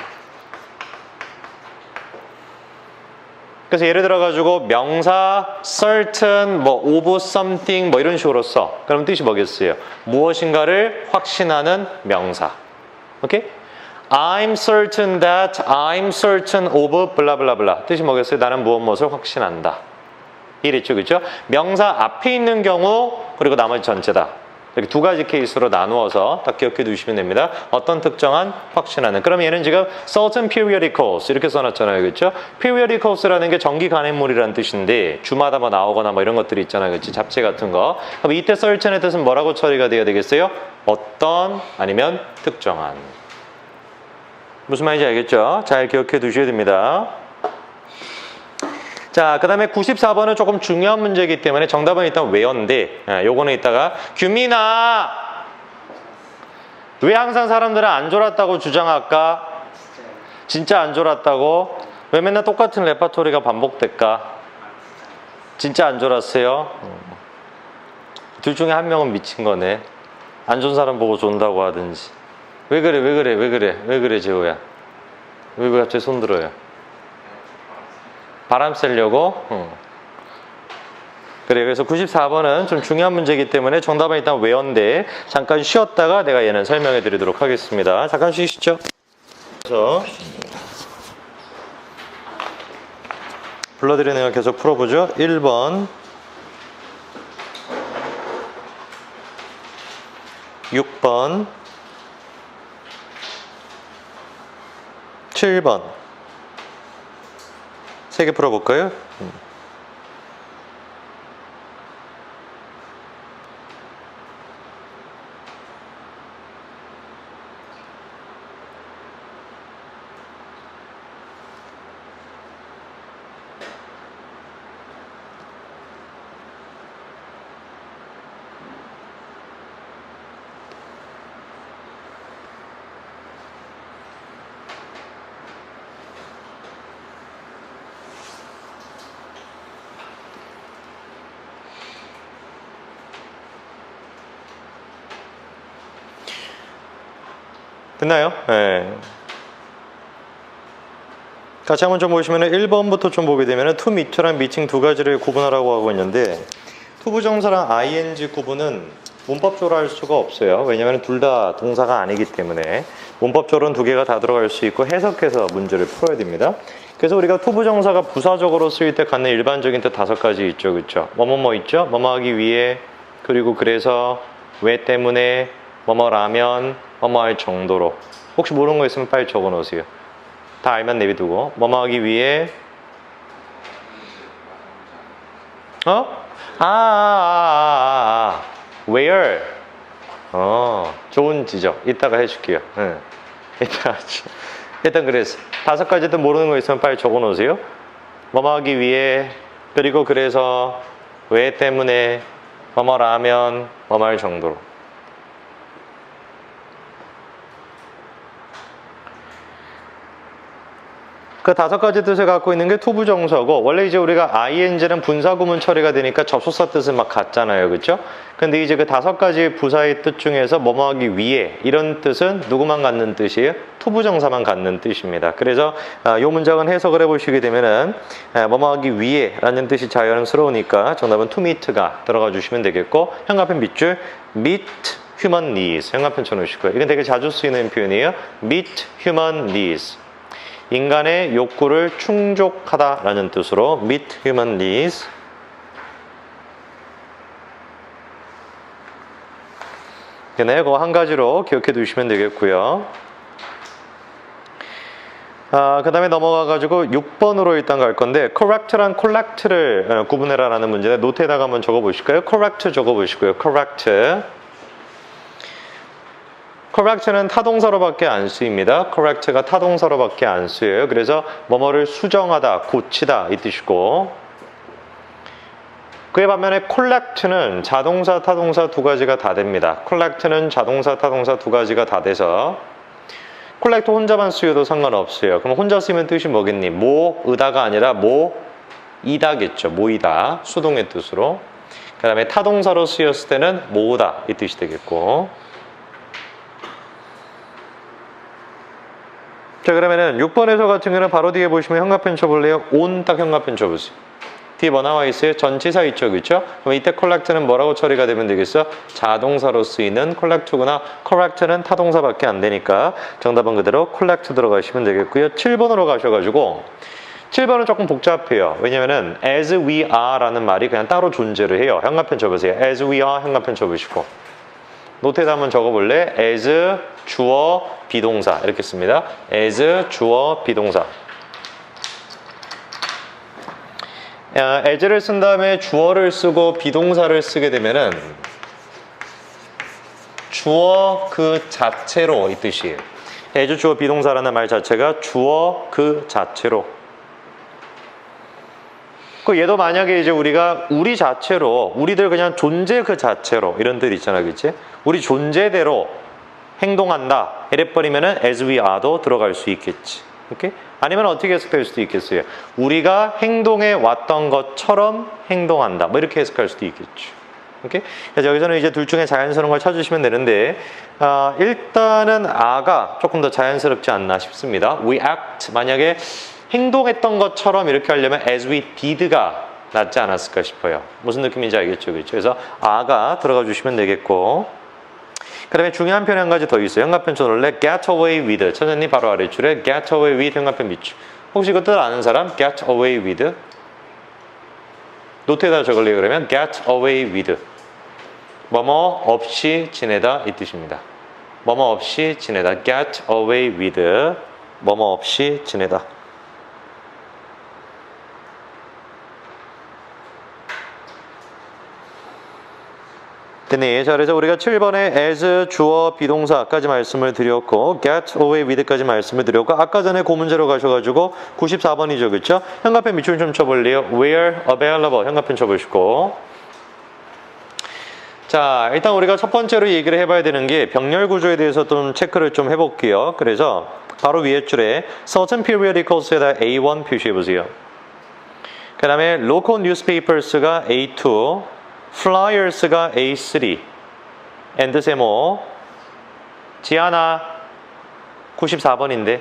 그래서 예를 들어가지고 명사 certain 뭐 of something 뭐 이런 식으로 써. 그럼 뜻이 뭐겠어요? 무엇인가를 확신하는 명사. 오케이? I'm certain that, I'm certain of 블라블라블라. 뜻이 뭐겠어요? 나는 무엇을 확신한다. 이랬죠, 그렇죠? 명사 앞에 있는 경우 그리고 나머지 전체다. 이렇게 두 가지 케이스로 나누어서 딱 기억해 두시면 됩니다. 어떤 특정한 확신하는. 그럼 얘는 지금 certain periodicals 이렇게 써놨잖아요, 그렇죠? periodicals라는 게 정기 간행물이라는 뜻인데 주마다 뭐 나오거나 뭐 이런 것들이 있잖아요, 그렇지? 잡지 같은 거. 그럼 이때 certain의 뜻은 뭐라고 처리가 돼야 되겠어요? 어떤 아니면 특정한. 무슨 말인지 알겠죠? 잘 기억해 두셔야 됩니다. 자, 그 다음에 94번은 조금 중요한 문제이기 때문에 정답은 일단 외연데 요거는 이따가 규민아 왜 항상 사람들은 안 졸았다고 주장할까? 진짜 안 졸았다고? 왜 맨날 똑같은 레파토리가 반복될까? 진짜 안 졸았어요? 둘 중에 한 명은 미친 거네. 안 좋은 사람 보고 존다고 하든지. 왜 그래 재호야? 왜 갑자기 손 들어요? 바람 쐬려고? 그래, 그래서 94번은 좀 중요한 문제이기 때문에 정답은 일단 외연데 잠깐 쉬었다가 내가 얘는 설명해 드리도록 하겠습니다. 잠깐 쉬시죠. 그래서 불러드리는 거 계속 풀어보죠. 1번 6번 7번 3개 풀어볼까요? 됐나요? 네. 같이 한번 좀 보시면 1번부터 좀 보게 되면 to meet랑 meeting 두 가지를 구분하라고 하고 있는데 투부정사랑 ing 구분은 문법적으로 할 수가 없어요. 왜냐하면 둘 다 동사가 아니기 때문에 문법적으로는 두 개가 다 들어갈 수 있고 해석해서 문제를 풀어야 됩니다. 그래서 우리가 투부정사가 부사적으로 쓰일 때 갖는 일반적인 뜻 5가지 있죠. 그렇죠? 뭐뭐뭐 있죠? 뭐뭐 하기 위해, 그리고 그래서, 왜 때문에, 뭐뭐라면, 뭐뭐 할 정도로. 혹시 모르는 거 있으면 빨리 적어 놓으세요. 다 알면 내비두고. 뭐뭐 하기 위해, where? 좋은 지적. 이따가 해줄게요. 이따가 일단 그래서 5가지 뜻 모르는 거 있으면 빨리 적어 놓으세요. 뭐뭐 하기 위해, 그리고 그래서, 왜 때문에, 뭐뭐라면, 뭐뭐 할 정도로. 그 5가지 뜻을 갖고 있는 게 투부정사고, 원래 이제 우리가 ing는 분사구문 처리가 되니까 접속사 뜻을 막 갖잖아요. 그렇죠? 근데 이제 그 5가지 부사의 뜻 중에서 뭐뭐 하기 위해 이런 뜻은 누구만 갖는 뜻이에요? 투부정사만 갖는 뜻입니다. 그래서 이 문장은 해석을 해보시게 되면은 뭐뭐 하기 위해 라는 뜻이 자연스러우니까 정답은 to meet가 들어가 주시면 되겠고, 현관편 밑줄 meet human needs 현관편 쳐놓으시고요. 이건 되게 자주 쓰이는 표현이에요. meet human needs. 인간의 욕구를 충족하다라는 뜻으로 meet human needs. 네, 그거 한 가지로 기억해 두시면 되겠고요. 그 다음에 넘어가가지고 6번으로 일단 갈 건데 correct랑 collect를 구분해라 라는 문제인데 노트에다가 한번 적어보실까요? correct 적어보시고요. correct는 타동사로밖에 안 쓰입니다. correct가 타동사로밖에 안 쓰여요. 그래서 뭐뭐를 수정하다, 고치다 이 뜻이고, 그에 반면에 collect는 자동사, 타동사 두 가지가 다 됩니다. collect는 자동사, 타동사 두 가지가 다 돼서 collect 혼자만 쓰여도 상관없어요. 그럼 혼자 쓰면 뜻이 뭐겠니? 모으다가 아니라 모이다겠죠. 모이다, 수동의 뜻으로. 그 다음에 타동사로 쓰였을 때는 모으다 이 뜻이 되겠고, 자, 그러면은 6번에서 같은 경우는 바로 뒤에 보시면 현관펜 쳐볼래요? 온 딱 현관펜 쳐보세요. 뒤에 뭐 나와 있어요? 전치사 있죠, 그렇죠? 그럼 이때 collect는 뭐라고 처리가 되면 되겠어? 자동사로 쓰이는 collect구나. correct는 타동사밖에 안 되니까 정답은 그대로 collect 들어가시면 되겠고요. 7번으로 가셔가지고 7번은 조금 복잡해요. 왜냐면은 as we are 라는 말이 그냥 따로 존재를 해요. 현관펜 쳐보세요. as we are 현관펜 쳐보시고 노트에다 한번 적어볼래? as 주어 비동사 이렇게 씁니다. as 주어 비동사. as를 쓴 다음에 주어를 쓰고 비동사를 쓰게 되면은 주어 그 자체로 이 뜻이에요. as 주어 비동사라는 말 자체가 주어 그 자체로. 그 얘도 만약에 이제 우리가 우리 자체로, 우리들 그냥 존재 그 자체로 이런 뜻 있잖아, 그치? 우리 존재대로 행동한다 이래버리면은 as we are도 들어갈 수 있겠지. 오케이? 아니면 어떻게 해석할 수도 있겠어요? 우리가 행동해 왔던 것처럼 행동한다. 뭐 이렇게 해석할 수도 있겠죠. 오케이? 그래서 여기서는 이제 둘 중에 자연스러운 걸 찾으시면 되는데 일단은 a가 조금 더 자연스럽지 않나 싶습니다. We act 만약에 행동했던 것처럼 이렇게 하려면 as we did가 낫지 않았을까 싶어요. 무슨 느낌인지 알겠죠? 그렇죠? 그래서 a가 들어가 주시면 되겠고, 그 다음에 중요한 표현 한 가지 더 있어요. 현관펜 쳐놓을래? get away with. 천천히 바로 아래줄에 get away with 현관펜 밑줄. 혹시 이거 뜻 아는 사람? get away with. 노트에다 적을래요? 그러면 get away with. 뭐뭐 없이 지내다 이 뜻입니다. 뭐뭐 없이 지내다. get away with. 뭐뭐 없이 지내다. 네, 자, 그래서 우리가 7번에 as 주어 비동사까지 말씀을 드렸고 get away with까지 말씀을 드렸고, 아까 전에 그 문제로 가셔가지고 94번이죠, 그렇죠? 현관펜 밑줄 좀 쳐볼래요? where available 현관펜 쳐보시고, 자, 일단 우리가 첫 번째로 얘기를 해봐야 되는 게 병렬 구조에 대해서 좀 체크를 좀 해볼게요. 그래서 바로 위에 줄에 certain periodicals에다 A1 표시해보세요. 그 다음에 local newspapers가 A2, flyers가 A3, 엔드 세모, 지아나, 94번인데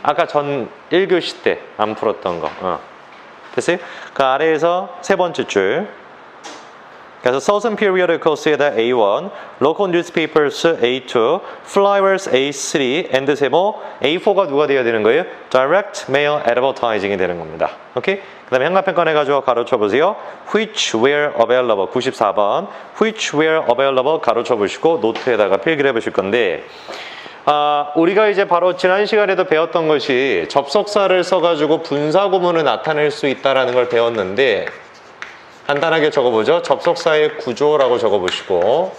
아까 전 1교시 때 안 풀었던 거 됐어요? 그 아래에서 세 번째 줄 그래서 certain periodicals에다 A1, local newspapers A2, flyers A3, and 세모 A4가 누가 되어야 되는 거예요? direct mail advertising이 되는 겁니다. 오케이? 그 다음에 현관펜 꺼내가지고 가로쳐 보세요. which were available 94번 which were available 가로쳐 보시고 노트에다가 필기를 해보실 건데 우리가 이제 바로 지난 시간에도 배웠던 것이 접속사를 써가지고 분사구문을 나타낼 수 있다는 걸 배웠는데 간단하게 적어보죠. 접속사의 구조라고 적어보시고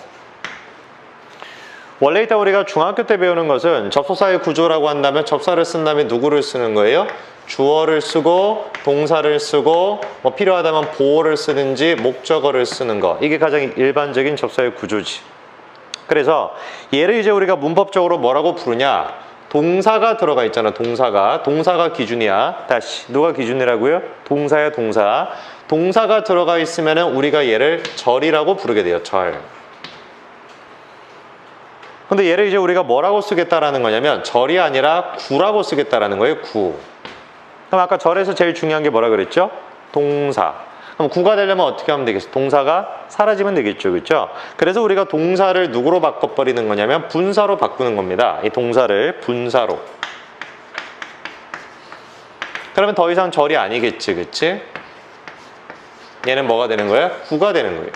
원래 일단 우리가 중학교 때 배우는 것은 접속사의 구조라고 한다면 접사를 쓴 다음에 누구를 쓰는 거예요? 주어를 쓰고 동사를 쓰고 뭐 필요하다면 보어를 쓰든지 목적어를 쓰는 거 이게 가장 일반적인 접사의 구조지. 그래서 얘를 이제 우리가 문법적으로 뭐라고 부르냐 동사가 들어가 있잖아. 동사가 기준이야. 다시 누가 기준이라고요? 동사야 동사. 동사가 들어가 있으면 우리가 얘를 절이라고 부르게 돼요. 절. 근데 얘를 이제 우리가 뭐라고 쓰겠다라는 거냐면 절이 아니라 구라고 쓰겠다라는 거예요. 구. 그럼 아까 절에서 제일 중요한 게 뭐라 그랬죠? 동사. 그럼 구가 되려면 어떻게 하면 되겠어? 동사가 사라지면 되겠죠. 그렇죠? 그래서 우리가 동사를 누구로 바꿔버리는 거냐면 분사로 바꾸는 겁니다. 이 동사를 분사로. 그러면 더 이상 절이 아니겠지. 그치? 얘는 뭐가 되는 거야? 구가 되는 거예요.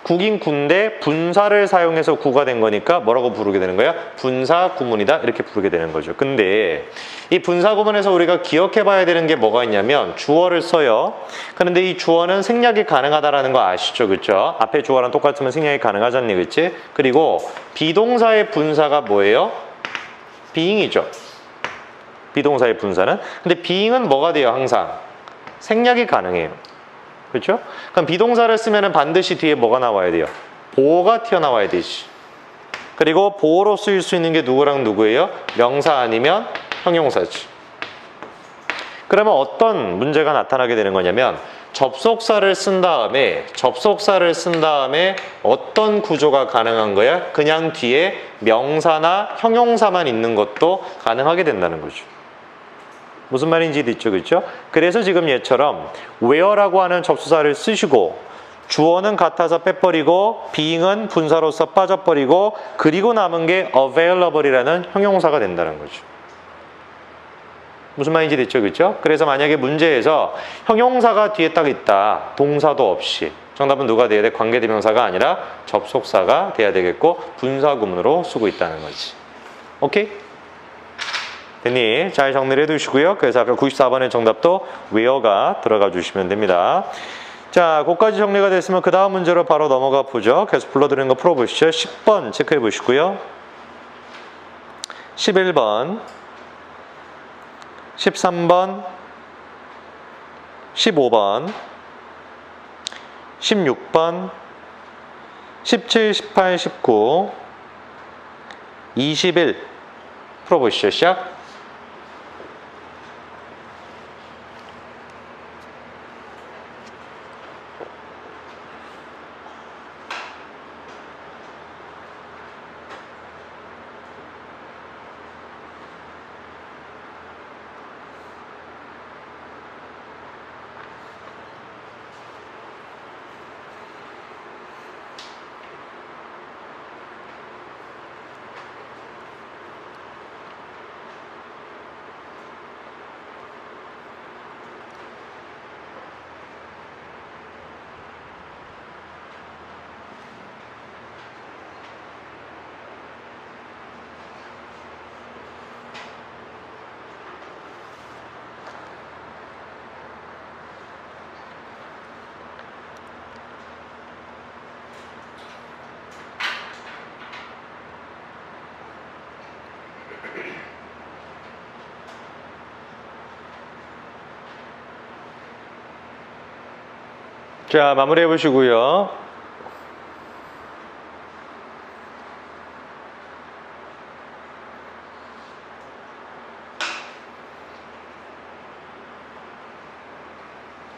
구긴 구인데 분사를 사용해서 구가 된 거니까 뭐라고 부르게 되는 거야? 분사 구문이다 이렇게 부르게 되는 거죠. 근데 이 분사 구문에서 우리가 기억해 봐야 되는 게 뭐가 있냐면 주어를 써요. 그런데 이 주어는 생략이 가능하다라는 거 아시죠? 그렇죠? 앞에 주어랑 똑같으면 생략이 가능하잖니. 그렇지? 그리고 비동사의 분사가 뭐예요? being이죠. 비동사의 분사는. 근데 being은 뭐가 돼요? 항상 생략이 가능해요. 그렇죠? 그럼 비동사를 쓰면 반드시 뒤에 뭐가 나와야 돼요? 보어가 튀어나와야 되지. 그리고 보어로 쓰일 수 있는 게 누구랑 누구예요? 명사 아니면 형용사지. 그러면 어떤 문제가 나타나게 되는 거냐면 접속사를 쓴 다음에 어떤 구조가 가능한 거야? 그냥 뒤에 명사나 형용사만 있는 것도 가능하게 된다는 거죠. 무슨 말인지 있죠, 그렇죠? 그래서 지금 얘처럼 where라고 하는 접수사를 쓰시고 주어는 같아서 빼버리고 being은 분사로서 빠져버리고 그리고 남은 게 available이라는 형용사가 된다는 거죠. 무슨 말인지 됐죠, 그렇죠? 그래서 만약에 문제에서 형용사가 뒤에 딱 있다, 동사도 없이 정답은 누가 돼야 돼? 관계대명사가 아니라 접속사가 돼야 되겠고 분사구문으로 쓰고 있다는 거지. 오케이? 됐니? 잘 정리를 해두시고요. 그래서 아까 94번의 정답도 where가 들어가 주시면 됩니다. 자, 그것까지 정리가 됐으면 그 다음 문제로 바로 넘어가 보죠. 계속 불러드리는 거 풀어보시죠. 10번 체크해 보시고요. 11번 13번 15번 16번 17, 18, 19 21 풀어보시죠. 시작. 자, 마무리해 보시고요.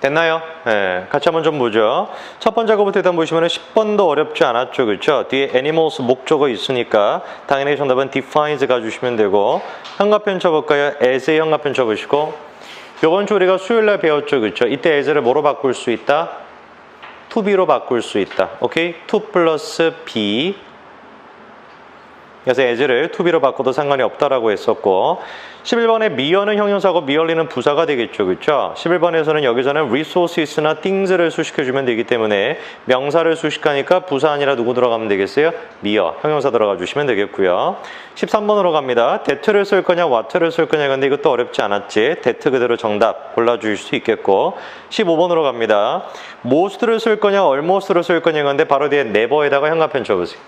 됐나요? 네, 같이 한번 좀 보죠. 첫 번째 거부터 일단 보시면 10번도 어렵지 않았죠. 그렇죠? 뒤에 animals 목적어 있으니까 당연히 정답은 defines 가주시면 되고 현가편 쳐볼까요? as의 현가편 쳐보시고 요번 주 우리가 수요일날 배웠죠. 그렇죠? 이때 as를 뭐로 바꿀 수 있다? to be로 바꿀 수 있다. 오케이? to 플러스 be 그래서 as를 to be로 바꿔도 상관이 없다라고 했었고 11번에 mere는 형용사고 merely는 부사가 되겠죠. 그렇죠? 11번에서는 여기서는 resources나 things를 수식해주면 되기 때문에 명사를 수식하니까 부사 아니라 누구 들어가면 되겠어요? mere, 형용사 들어가 주시면 되겠고요. 13번으로 갑니다. that를 쓸 거냐 what를 쓸 거냐 근데 이것도 어렵지 않았지. that 그대로 정답 골라주실 수 있겠고 15번으로 갑니다. most를 쓸 거냐 almost를 쓸 거냐 근데 바로 뒤에 never에다가 현가편 쳐보세요.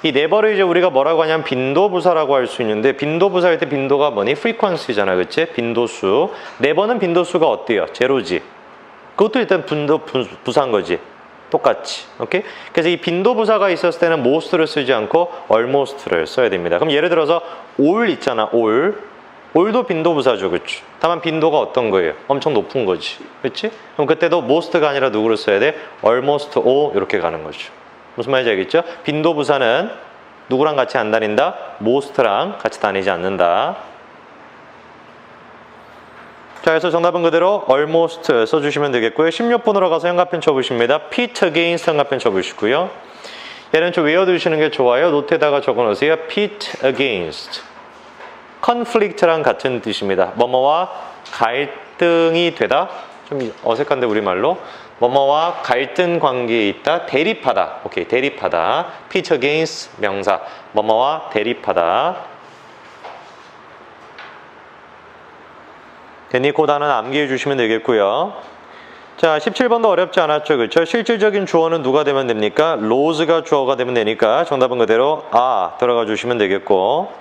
이 네버를 이제 우리가 뭐라고 하냐면 빈도부사라고 할 수 있는데 빈도부사일 때 빈도가 뭐니? frequency잖아. 그치? 빈도수. 네버는 빈도수가 어때요? 제로지. 그것도 일단 부사인 거지. 똑같이. 오케이? 그래서 이 빈도부사가 있었을 때는 most를 쓰지 않고 almost를 써야 됩니다. 그럼 예를 들어서 all 있잖아. all도 빈도부사죠. 그치? 다만 빈도가 어떤 거예요? 엄청 높은 거지. 그치? 그럼 그때도 most가 아니라 누구를 써야 돼? almost all 이렇게 가는 거죠. 무슨 말인지 알겠죠? 빈도부사는 누구랑 같이 안 다닌다? most랑 같이 다니지 않는다. 자, 그래서 정답은 그대로 almost 써주시면 되겠고요. 16번으로 가서 현가편 쳐보십니다. pit against 현가편 쳐보시고요. 얘는 좀 외워두시는 게 좋아요. 노트에다가 적어놓으세요. pit against. conflict랑 같은 뜻입니다. 뭐뭐와 갈등이 되다? 좀 어색한데 우리말로. 뭐뭐와 갈등 관계에 있다. 대립하다. 오케이, 대립하다. pitch against 명사. 뭐뭐와 대립하다. 됐니? 그 단어는 암기해 주시면 되겠고요. 자, 17번도 어렵지 않았죠. 그렇죠? 실질적인 주어는 누가 되면 됩니까? 로즈가 주어가 되면 되니까 정답은 그대로 들어가 주시면 되겠고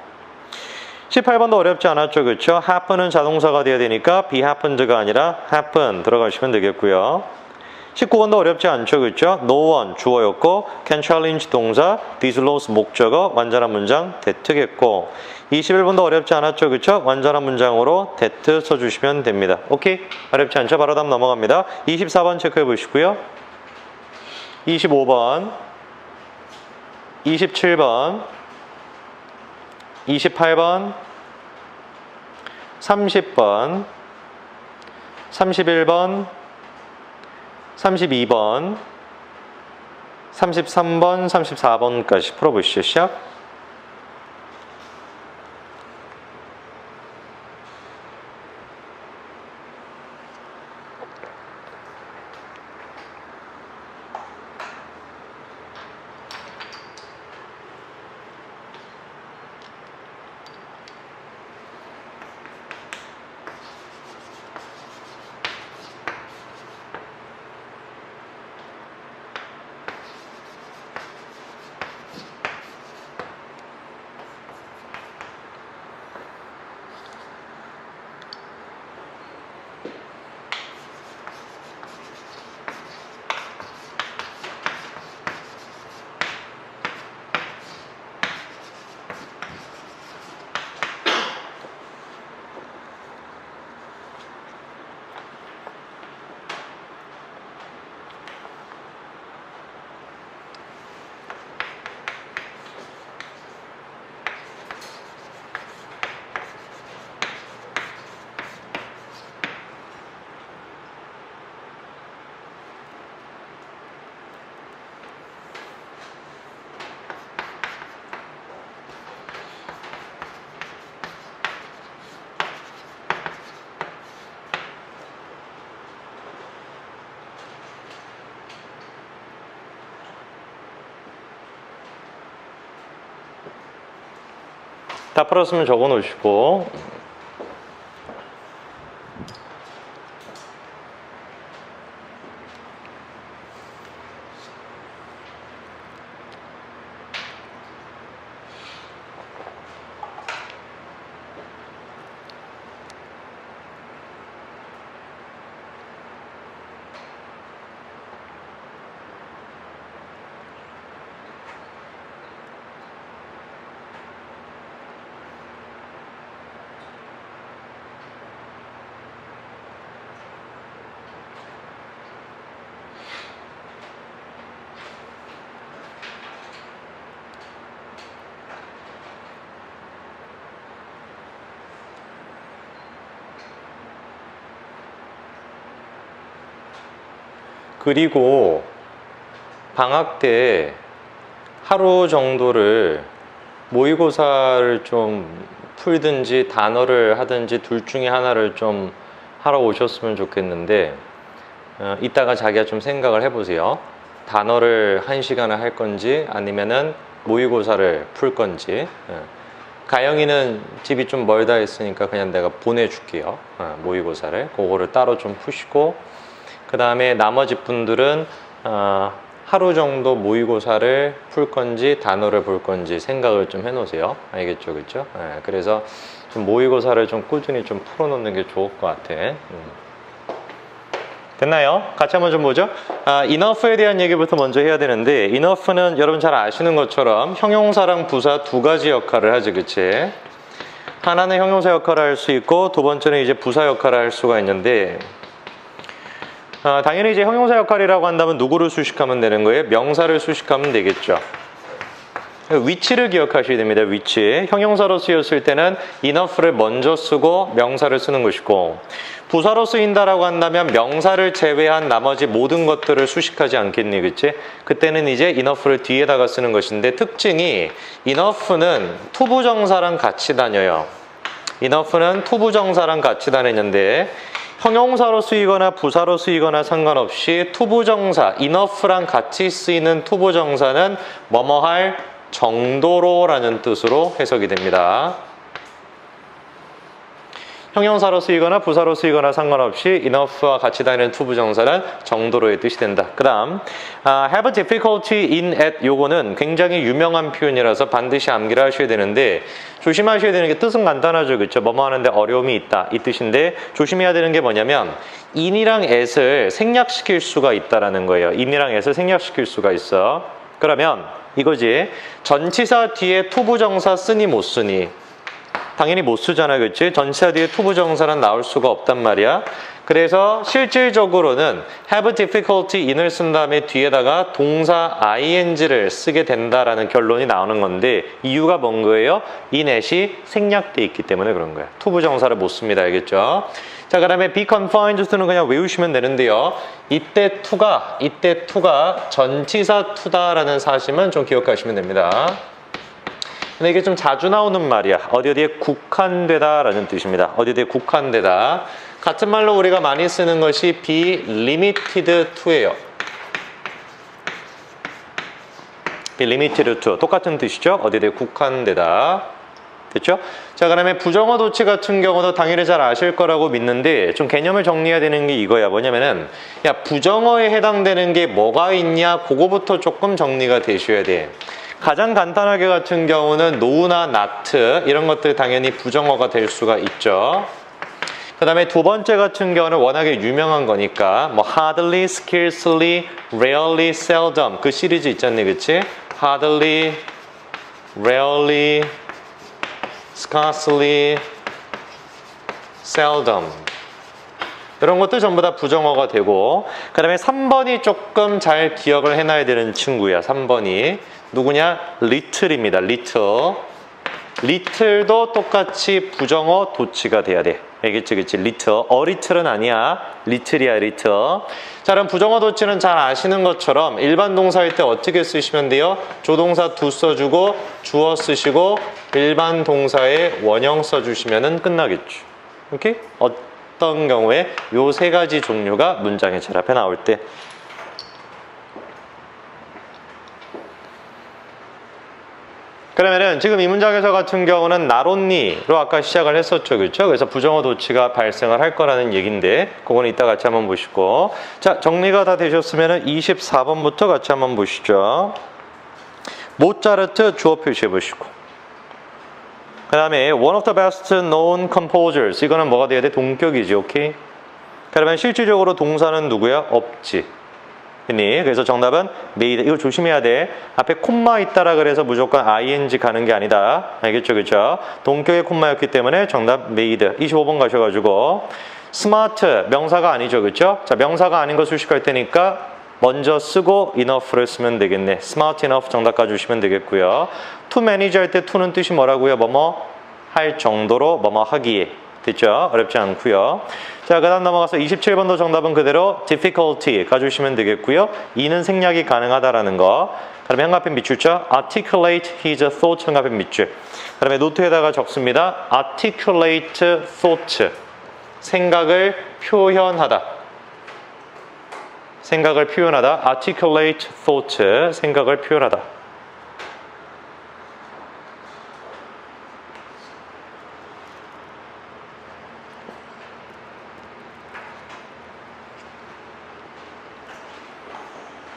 18번도 어렵지 않았죠. 그렇죠? happen은 자동사가 돼야 되니까 be happened가 아니라 happen 들어가시면 되겠고요. 19번도 어렵지 않죠. 그렇죠? no one 주어였고 can challenge 동사, disclose 목적어, 완전한 문장 that겠고 21번도 어렵지 않았죠. 그렇죠? 완전한 문장으로 that 써주시면 됩니다. 오케이? 어렵지 않죠? 바로 다음 넘어갑니다. 24번 체크해 보시고요. 25번 27번 28번 30번 31번 32번 33번 34번까지 풀어보시죠. 시작. 다 풀었으면 적어 놓으시고 그리고 방학 때 하루 정도를 모의고사를 좀 풀든지 단어를 하든지 둘 중에 하나를 좀 하러 오셨으면 좋겠는데 이따가 자기가 좀 생각을 해보세요. 단어를 1시간을 할 건지 아니면은 모의고사를 풀 건지. 가영이는 집이 좀 멀다 했으니까 그냥 내가 보내줄게요. 모의고사를 그거를 따로 좀 푸시고, 그 다음에 나머지 분들은 하루 정도 모의고사를 풀 건지 단어를 볼 건지 생각을 좀 해놓으세요. 알겠죠? 그렇죠? 그래서 좀 모의고사를 좀 꾸준히 좀 풀어놓는 게 좋을 것 같아. 됐나요? 같이 한번 좀 보죠. enough에 대한 얘기부터 먼저 해야 되는데, enough는 여러분 잘 아시는 것처럼 형용사랑 부사 두 가지 역할을 하지, 그치? 하나는 형용사 역할을 할 수 있고 두 번째는 이제 부사 역할을 할 수가 있는데, 당연히 이제 형용사 역할이라고 한다면 누구를 수식하면 되는 거예요? 명사를 수식하면 되겠죠. 위치를 기억하셔야 됩니다. 위치. 형용사로 쓰였을 때는 enough를 먼저 쓰고 명사를 쓰는 것이고, 부사로 쓰인다라고 한다면 명사를 제외한 나머지 모든 것들을 수식하지 않겠니, 그치? 그때는 이제 enough를 뒤에다가 쓰는 것인데, 특징이 enough는 투부정사랑 같이 다녀요. enough는 투부정사랑 같이 다니는데, 형용사로 쓰이거나 부사로 쓰이거나 상관없이 투부정사, enough랑 같이 쓰이는 투부정사는 뭐뭐할 정도로라는 뜻으로 해석이 됩니다. 형용사로 쓰이거나 부사로 쓰이거나 상관없이 enough와 같이 다니는 투부정사는 정도로의 뜻이 된다. 그 다음 have difficulty in at, 요거는 굉장히 유명한 표현이라서 반드시 암기를 하셔야 되는데, 조심하셔야 되는 게 뜻은 간단하죠, 그렇죠? 뭐뭐 하는데 어려움이 있다, 이 뜻인데 조심해야 되는 게 뭐냐면 in이랑 at을 생략시킬 수가 있다라는 거예요. in이랑 at을 생략시킬 수가 있어. 그러면 이거지, 전치사 뒤에 투부정사 쓰니 못 쓰니? 당연히 못 쓰잖아, 그치? 전치사 뒤에 투부정사는 나올 수가 없단 말이야. 그래서 실질적으로는 have difficulty in을 쓴 다음에 뒤에다가 동사 ing를 쓰게 된다라는 결론이 나오는 건데, 이유가 뭔 거예요? in at이 생략돼 있기 때문에 그런 거야. 투부정사를 못 씁니다, 알겠죠? 자, 그 다음에 be confined to는 그냥 외우시면 되는데요. 이때 to가 전치사 to다라는 사실만 좀 기억하시면 됩니다. 근데 이게 좀 자주 나오는 말이야. 어디에 국한되다 라는 뜻입니다. 어디에 국한되다. 같은 말로 우리가 많이 쓰는 것이 be limited to예요. be limited to. 똑같은 뜻이죠. 어디에 국한되다. 됐죠? 자, 그 다음에 부정어 도치 같은 경우도 당연히 잘 아실 거라고 믿는데, 좀 개념을 정리해야 되는 게 이거야. 뭐냐면은, 야, 부정어에 해당되는 게 뭐가 있냐? 그거부터 조금 정리가 되셔야 돼. 가장 간단하게 같은 경우는 no나 not 이런 것들 당연히 부정어가 될 수가 있죠. 그 다음에 두 번째 같은 경우는 워낙에 유명한 거니까 뭐 hardly, scarcely, rarely, seldom 그 시리즈 있잖니, 그치? hardly, rarely, scarcely, seldom 이런 것도 전부 다 부정어가 되고, 그 다음에 3번이 조금 잘 기억을 해놔야 되는 친구야. 3번이 누구냐? little입니다. little도 똑같이 부정어 도치가 돼야 돼. 알겠지? 그치? little. little은 아니야. little이야, little. 자, 그럼 부정어 도치는 잘 아시는 것처럼 일반 동사일 때 어떻게 쓰시면 돼요? 조동사 do 써주고 주어 쓰시고 일반 동사의 원형 써주시면 끝나겠죠. 오케이? 어떤 경우에 요 세 가지 종류가 문장에 잘 앞에 나올 때. 그러면은 지금 이 문장에서 같은 경우는 not only로 아까 시작을 했었죠, 그렇죠? 그래서 부정어 도치가 발생을 할 거라는 얘기인데, 그거는 이따 같이 한번 보시고, 자, 정리가 다 되셨으면은 24번부터 같이 한번 보시죠. 모차르트 주어 표시해 보시고, 그 다음에 one of the best known composers, 이거는 뭐가 돼야 돼? 동격이지, 오케이? 그러면 실질적으로 동사는 누구야? 없지. 그래서 정답은 made. 이거 조심해야 돼. 앞에 콤마 있다라 그래서 무조건 ing 가는 게 아니다. 알겠죠? 그렇죠? 동격의 콤마였기 때문에 정답 made. 25번 가셔가지고 smart 명사가 아니죠. 그렇죠? 자, 명사가 아닌 거 수식할 테니까 먼저 쓰고 enough를 쓰면 되겠네. smart enough 정답 가주시면 되겠고요. to manage 할 때 to는 뜻이 뭐라고요? 뭐뭐 할 정도로, 뭐뭐 하기에. 됐죠? 어렵지 않고요. 자, 그 다음 넘어가서 27번도 정답은 그대로 difficulty 가주시면 되겠고요. 2는 생략이 가능하다라는 거. 그다음에 현관펜 밑줄죠? articulate his thoughts 현관펜 밑줄. 그다음에 노트에다가 적습니다. articulate thoughts 생각을 표현하다. 생각을 표현하다. articulate thoughts 생각을 표현하다.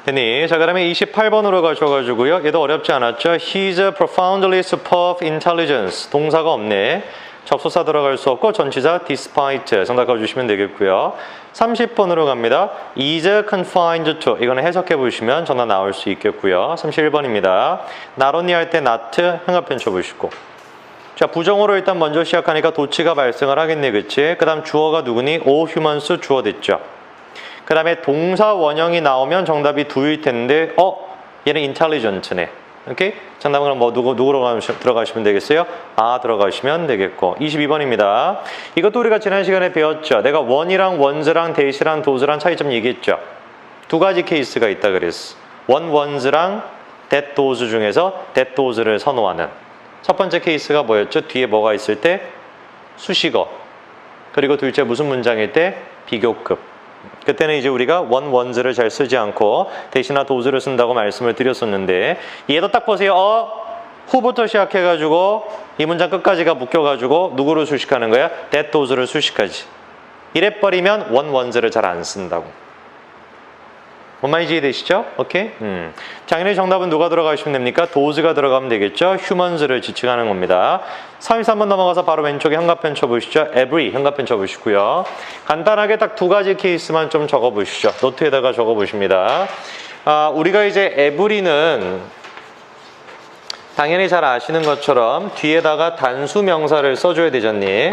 됐니? 자, 그다음에 28번으로 가셔가지고요. 얘도 어렵지 않았죠? He's a profoundly superb intelligence. 동사가 없네. 접속사 들어갈 수 없고 전치사 despite 정답 가주시면 되겠고요. 30번으로 갑니다. is confined to 이거는 해석해 보시면 정답 나올 수 있겠고요. 31번입니다. not only 할 때 not 형합펜 쳐보시고. 자, 부정어로 일단 먼저 시작하니까 도치가 발생을 하겠네, 그치? 그 다음 주어가 누구니? all humans 주어 됐죠. 그 다음에 동사 원형이 나오면 정답이 do일 텐데 얘는 intelligent네. 오케이? 정답은 그럼 뭐 누구로 들어가시면 되겠어요? 들어가시면 되겠고. 22번입니다. 이것도 우리가 지난 시간에 배웠죠. 내가 one이랑 ones랑 that이랑 those랑 차이점 얘기했죠. 두 가지 케이스가 있다 그랬어. one, ones랑 that, those 중에서 that, those를 선호하는. 첫 번째 케이스가 뭐였죠? 뒤에 뭐가 있을 때? 수식어. 그리고 둘째 무슨 문장일 때? 비교급. 그때는 이제 우리가 one, ones를 잘 쓰지 않고 대신나 those를 쓴다고 말씀을 드렸었는데 얘도 딱 보세요. who부터 시작해가지고 이 문장 끝까지가 묶여가지고 누구를 수식하는 거야? that, those를 수식하지. 이래버리면 one, ones를 잘 안 쓴다고. 뭔 말인지 이해되시죠? 오케이? 당연히 정답은 누가 들어가시면 됩니까? those가 들어가면 되겠죠? humans를 지칭하는 겁니다. 33번 넘어가서 바로 왼쪽에 현관펜 쳐보시죠. every 현관펜 쳐보시고요. 간단하게 딱 두 가지 케이스만 좀 적어보시죠. 노트에다가 적어보십니다. 우리가 이제 every는 당연히 잘 아시는 것처럼 뒤에다가 단수 명사를 써줘야 되잖니.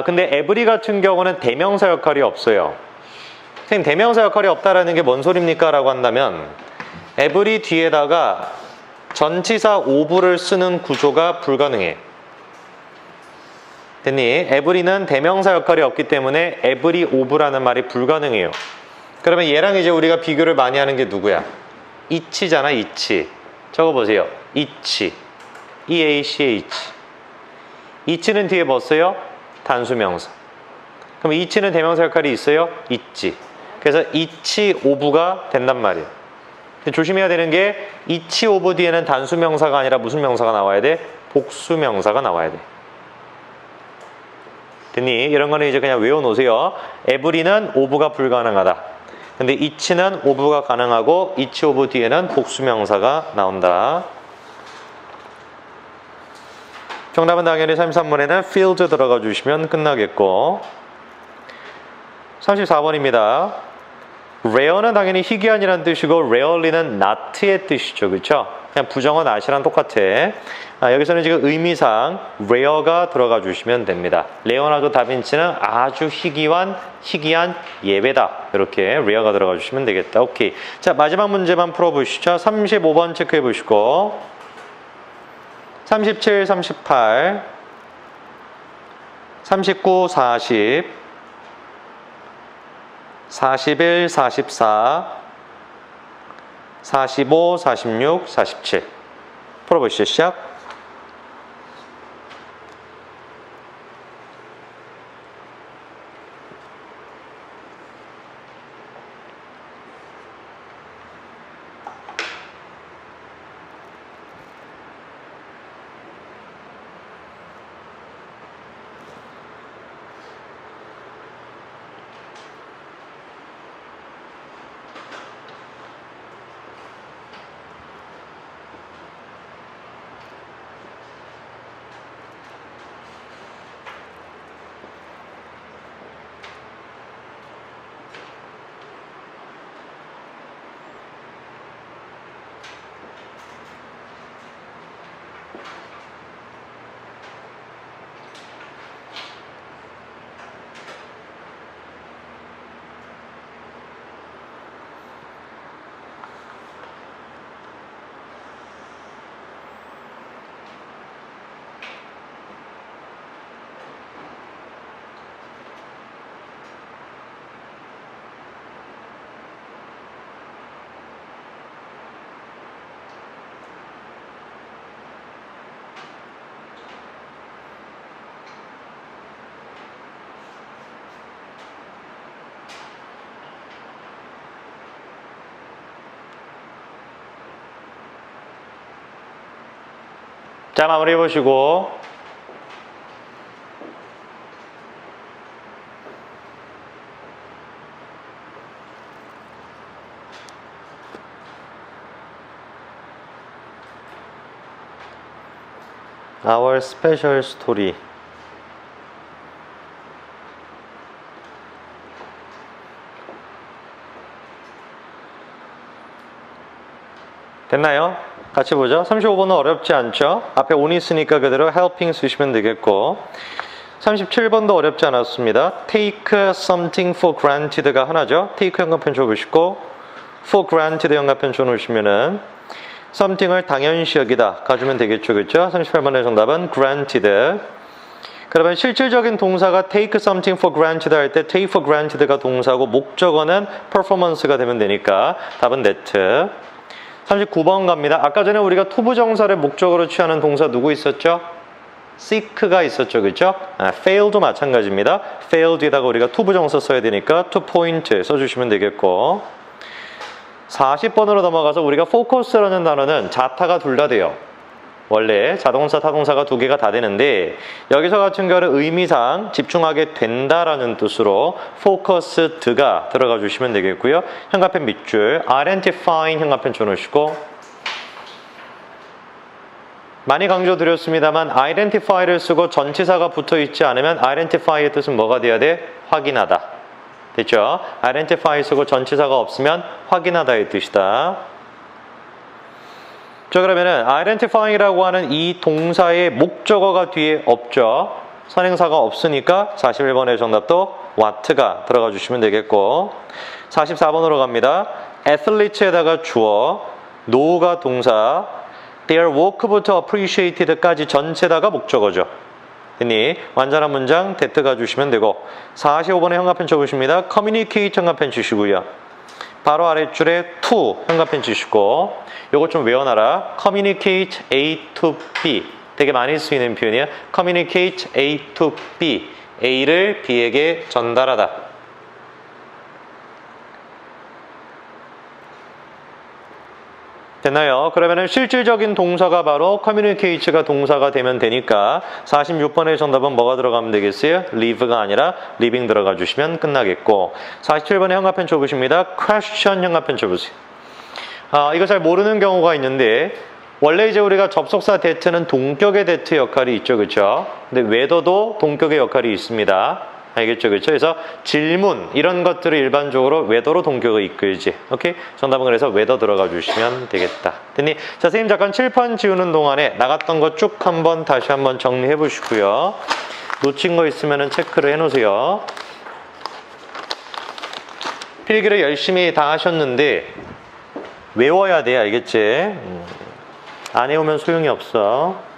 근데 every 같은 경우는 대명사 역할이 없어요. 선생님, 대명사 역할이 없다라는 게 뭔 소리입니까? 라고 한다면 every 뒤에다가 전치사 ove를 쓰는 구조가 불가능해. 됐니? every는 대명사 역할이 없기 때문에 every ove라는 말이 불가능해요. 그러면 얘랑 이제 우리가 비교를 많이 하는 게 누구야? each잖아, each. 적어보세요. each. E-A-C-H. each는 뒤에 뭐 써요? 단수명사. 그럼 each는 대명사 역할이 있어요? 있지. 그래서 each of가 된단 말이에요. 근데 조심해야 되는 게 each of 뒤에는 단수명사가 아니라 무슨 명사가 나와야 돼? 복수명사가 나와야 돼. 됐니? 이런 거는 이제 그냥 외워놓으세요. every는 of가 불가능하다. 근데 each는 of가 가능하고 each of 뒤에는 복수명사가 나온다. 정답은 당연히 33번에는 field 들어가 주시면 끝나겠고. 34번입니다. rare는 당연히 희귀한이라는 뜻이고 rarely는 not의 뜻이죠. 그렇죠? 그냥 부정어 not이랑 똑같아. 여기서는 지금 의미상 rare가 들어가 주시면 됩니다. 레오나르도 다빈치는 아주 희귀한 예배다. 이렇게 rare가 들어가 주시면 되겠다. 오케이. 자, 마지막 문제만 풀어보시죠. 35번 체크해 보시고 37, 38 39, 40 41, 44 45, 46, 47 풀어보시죠. 시작. 자, 마무리해 보시고. Our special story. 됐나요? 같이 보죠. 35번은 어렵지 않죠? 앞에 on이 있으니까 그대로 helping 쓰시면 되겠고 37번도 어렵지 않았습니다. take something for granted가 하나죠. take 연관편 줘보시고 for granted 연관편 줘놓으시면은 something을 당연시 여기다 가주면 되겠죠. 그렇죠? 38번의 정답은 granted. 그러면 실질적인 동사가 take something for granted 할 때 take for granted가 동사고 목적어는 performance가 되면 되니까 답은 that. 39번 갑니다. 아까 전에 우리가 투부정사를 목적으로 취하는 동사 누구 있었죠? seek가 있었죠. 그렇죠? fail도 마찬가지입니다. fail 뒤에다가 우리가 투부정사 써야 되니까 to point 써주시면 되겠고 40번으로 넘어가서 우리가 focus라는 단어는 자타가 둘 다 돼요. 원래 자동사, 타동사가 두 개가 다 되는데 여기서 같은 경우는 의미상 집중하게 된다라는 뜻으로 focused가 들어가 주시면 되겠고요. 현관펜 밑줄 identifying 현관펜 줘놓으시고 많이 강조드렸습니다만 identify를 쓰고 전치사가 붙어있지 않으면 identify의 뜻은 뭐가 돼야 돼? 확인하다. 됐죠? identify 쓰고 전치사가 없으면 확인하다의 뜻이다. 자, 그러면은 identify라고 하는 이 동사의 목적어가 뒤에 없죠. 선행사가 없으니까 41번의 정답도 what가 들어가 주시면 되겠고 44번으로 갑니다. athlete에다가 주어, know가 동사, their work부터 appreciated까지 전체다가 목적어죠. 됐니? 완전한 문장 that가 주시면 되고 45번의 현관펜 쳐보십니다. communicate 현관펜 주시고요. 바로 아랫줄에 to 현관펜 주시고 요거 좀 외워놔라. communicate A to B 되게 많이 쓰이는 표현이에요. communicate A to B A를 B에게 전달하다. 됐나요? 그러면은 실질적인 동사가 바로 communicate가 동사가 되면 되니까 46번의 정답은 뭐가 들어가면 되겠어요? live가 아니라 living 들어가 주시면 끝나겠고 47번의 현관펜 줘보십니다. question 현관펜 줘보세요. 이거 잘 모르는 경우가 있는데 원래 이제 우리가 접속사 that는 동격의 that 역할이 있죠. 그렇죠? 근데 whether도 동격의 역할이 있습니다. 알겠죠? 그렇죠? 그래서 질문 이런 것들을 일반적으로 whether로 동격을 이끌지. 오케이? 정답은 그래서 whether 들어가 주시면 되겠다. 됐니? 자, 선생님 잠깐 칠판 지우는 동안에 나갔던 거 쭉 한번 다시 한번 정리해 보시고요. 놓친 거 있으면 체크를 해 놓으세요. 필기를 열심히 다 하셨는데 외워야 돼. 알겠지? 안 외우면 소용이 없어.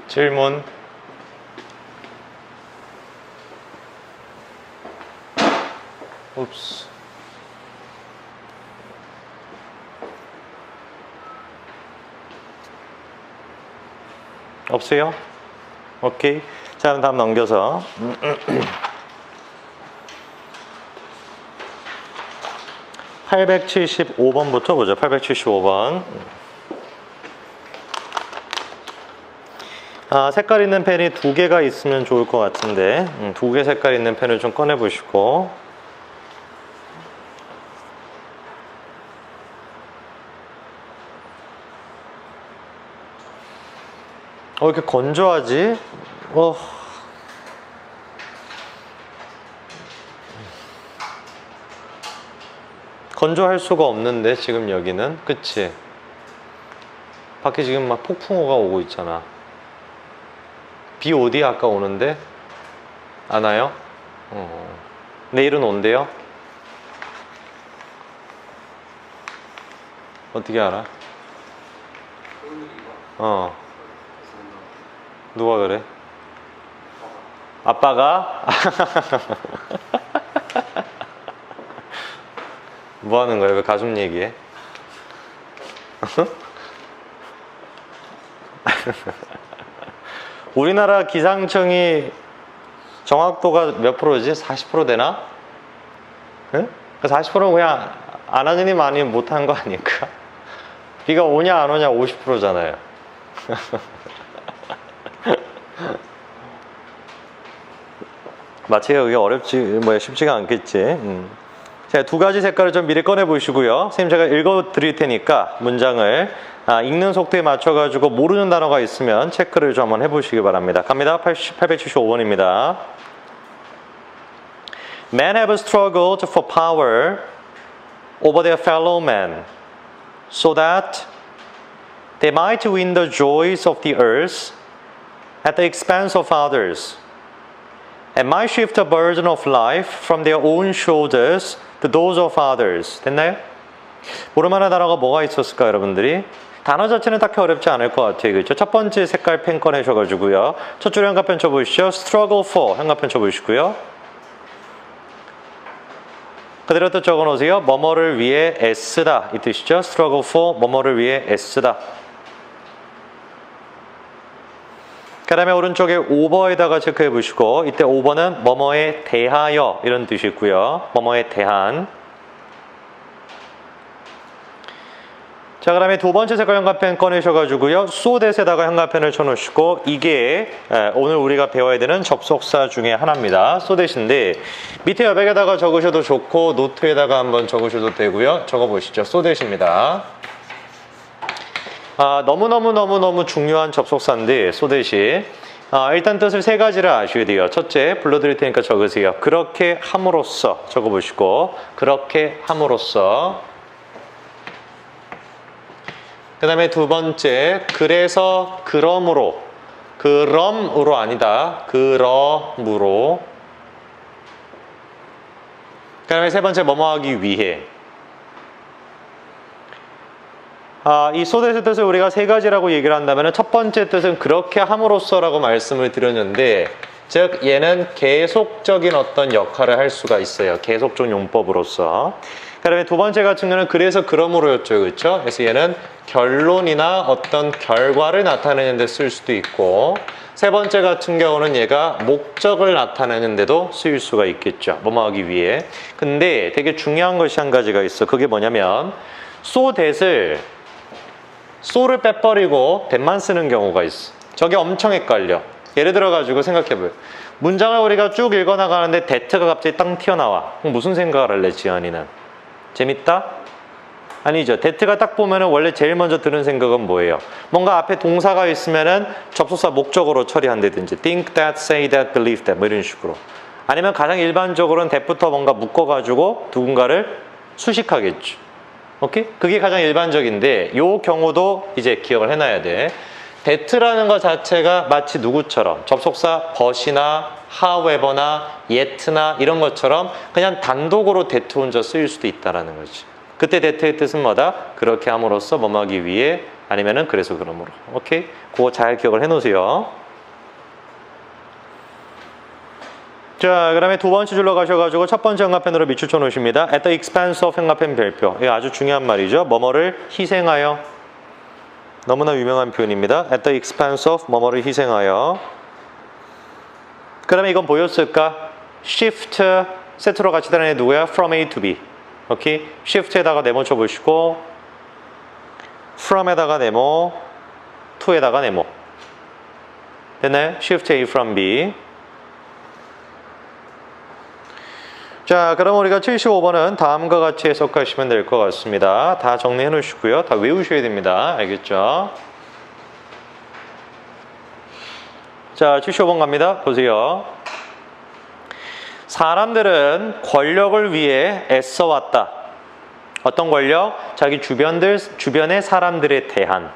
질문. 옵스. 없어요? 오케이. 자, 그럼 다음 넘겨서. 875번부터 보죠. 875번. 색깔 있는 펜이 2개가 있으면 좋을 것 같은데 2개 색깔 있는 펜을 좀 꺼내 보시고 이렇게 건조하지? 건조할 수가 없는데 지금 여기는 그치? 밖에 지금 막 폭풍우가 오고 있잖아. 비 어디 아까 오는데? 안 와요? 내일은 온대요? 어떻게 알아? 누가 그래? 아빠가? 뭐 하는 거야? 왜 가족 얘기해? 우리나라 기상청이 정확도가 몇 프로지? 40% 되나? 응? 40%는 그냥 안 하느니 많이 못한 거 아닐까? 비가 오냐 안 오냐 50%잖아요. 마치가 그게 어렵지, 쉽지가 않겠지. 자, 2가지 색깔을 좀 미리 꺼내 보시고요. 선생님 제가 읽어 드릴 테니까 문장을 읽는 속도에 맞춰가지고 모르는 단어가 있으면 체크를 좀 한번 해보시기 바랍니다. 갑니다. 875번입니다. Men have struggled for power over their fellow men, so that they might win the joys of the earth at the expense of others, and might shift the burden of life from their own shoulders to those of others. 됐나요? 모를만한 단어가 뭐가 있었을까 여러분들이? 단어 자체는 딱히 어렵지 않을 것 같아요. 그렇죠? 첫 번째 색깔 펜 꺼내셔가지고요. 첫 줄에 현가펜 쳐보시죠. struggle for 현가펜 쳐보시고요. 그대로 또 적어놓으세요. 뭐뭐를 위해 애쓰다 이 뜻이죠. struggle for 뭐뭐를 위해 애쓰다. 그 다음에 오른쪽에 over에다가 체크해 보시고 이때 over는 뭐뭐에 대하여 이런 뜻이 있고요. 뭐뭐에 대한. 자, 그 다음에 두 번째 색깔 현가펜 꺼내셔가지고요. so that에다가 현가펜을 쳐놓으시고 이게 오늘 우리가 배워야 되는 접속사 중에 하나입니다. so that인데 밑에 여백에다가 적으셔도 좋고 노트에다가 한번 적으셔도 되고요. 적어보시죠. so that입니다. 너무너무 중요한 접속사인데 so that이 일단 뜻을 3가지를 아셔야 돼요. 첫째, 불러드릴 테니까 적으세요. 그렇게 함으로써 적어보시고 그렇게 함으로써. 그 다음에 두 번째, 그래서 그러므로. 그럼으로 아니다. 그러므로. 그 다음에 세 번째, 뭐뭐 하기 위해. 이 so that의 뜻을 우리가 3가지라고 얘기를 한다면 첫 번째 뜻은 그렇게 함으로써라고 말씀을 드렸는데 즉 얘는 계속적인 어떤 역할을 할 수가 있어요. 계속적 용법으로서. 그 다음에 두 번째 같은 경우는 그래서 그러므로였죠. 그렇죠? 그래서 얘는 결론이나 어떤 결과를 나타내는 데 쓸 수도 있고 세 번째 같은 경우는 얘가 목적을 나타내는 데도 쓰일 수가 있겠죠. 뭐뭐 하기 위해. 근데 되게 중요한 것이 한 가지가 있어. 그게 뭐냐면 so that을 so를 빼버리고 that만 쓰는 경우가 있어. 저게 엄청 헷갈려. 예를 들어가지고 생각해봐요. 문장을 우리가 쭉 읽어나가는데 that가 갑자기 땅 튀어나와. 그럼 무슨 생각을 할래, 지안이는? 재밌다? 아니죠. that가 딱 보면은 원래 제일 먼저 드는 생각은 뭐예요? 뭔가 앞에 동사가 있으면은 접속사 목적으로 처리한다든지 think that, say that, believe that 뭐 이런 식으로. 아니면 가장 일반적으로는 that부터 뭔가 묶어가지고 누군가를 수식하겠죠. 오케이? 그게 가장 일반적인데 요 경우도 이제 기억을 해놔야 돼. that라는 것 자체가 마치 누구처럼 접속사 but이나 however나 yet나 이런 것처럼 그냥 단독으로 that 혼자 쓰일 수도 있다라는 거지. 그때 that의 뜻은 뭐다? 그렇게 함으로써 뭐뭐하기 위해 아니면은 그래서 그러므로. 오케이? 그거 잘 기억을 해놓으세요. 자, 그 다음에 두 번째 줄로 가셔가지고 첫 번째 형광펜으로 밑줄 쳐 놓으십니다. At the expense of 형광펜 별표. 이거 아주 중요한 말이죠. 뭐뭐를 희생하여. 너무나 유명한 표현입니다. At the expense of 뭐뭐를 희생하여. 그 다음에 이건 보였을까? Shift 세트로 같이 다니는 애 누구야? From A to B. 오케이? Shift에다가 네모 쳐보시고 From에다가 네모, to에다가 네모. 됐나요? Shift A from B. 자, 그럼 우리가 75번은 다음과 같이 해석하시면 될 것 같습니다. 다 정리해 놓으시고요. 다 외우셔야 됩니다. 알겠죠? 자, 75번 갑니다. 보세요. 사람들은 권력을 위해 애써왔다. 어떤 권력? 자기 주변의 사람들에 대한.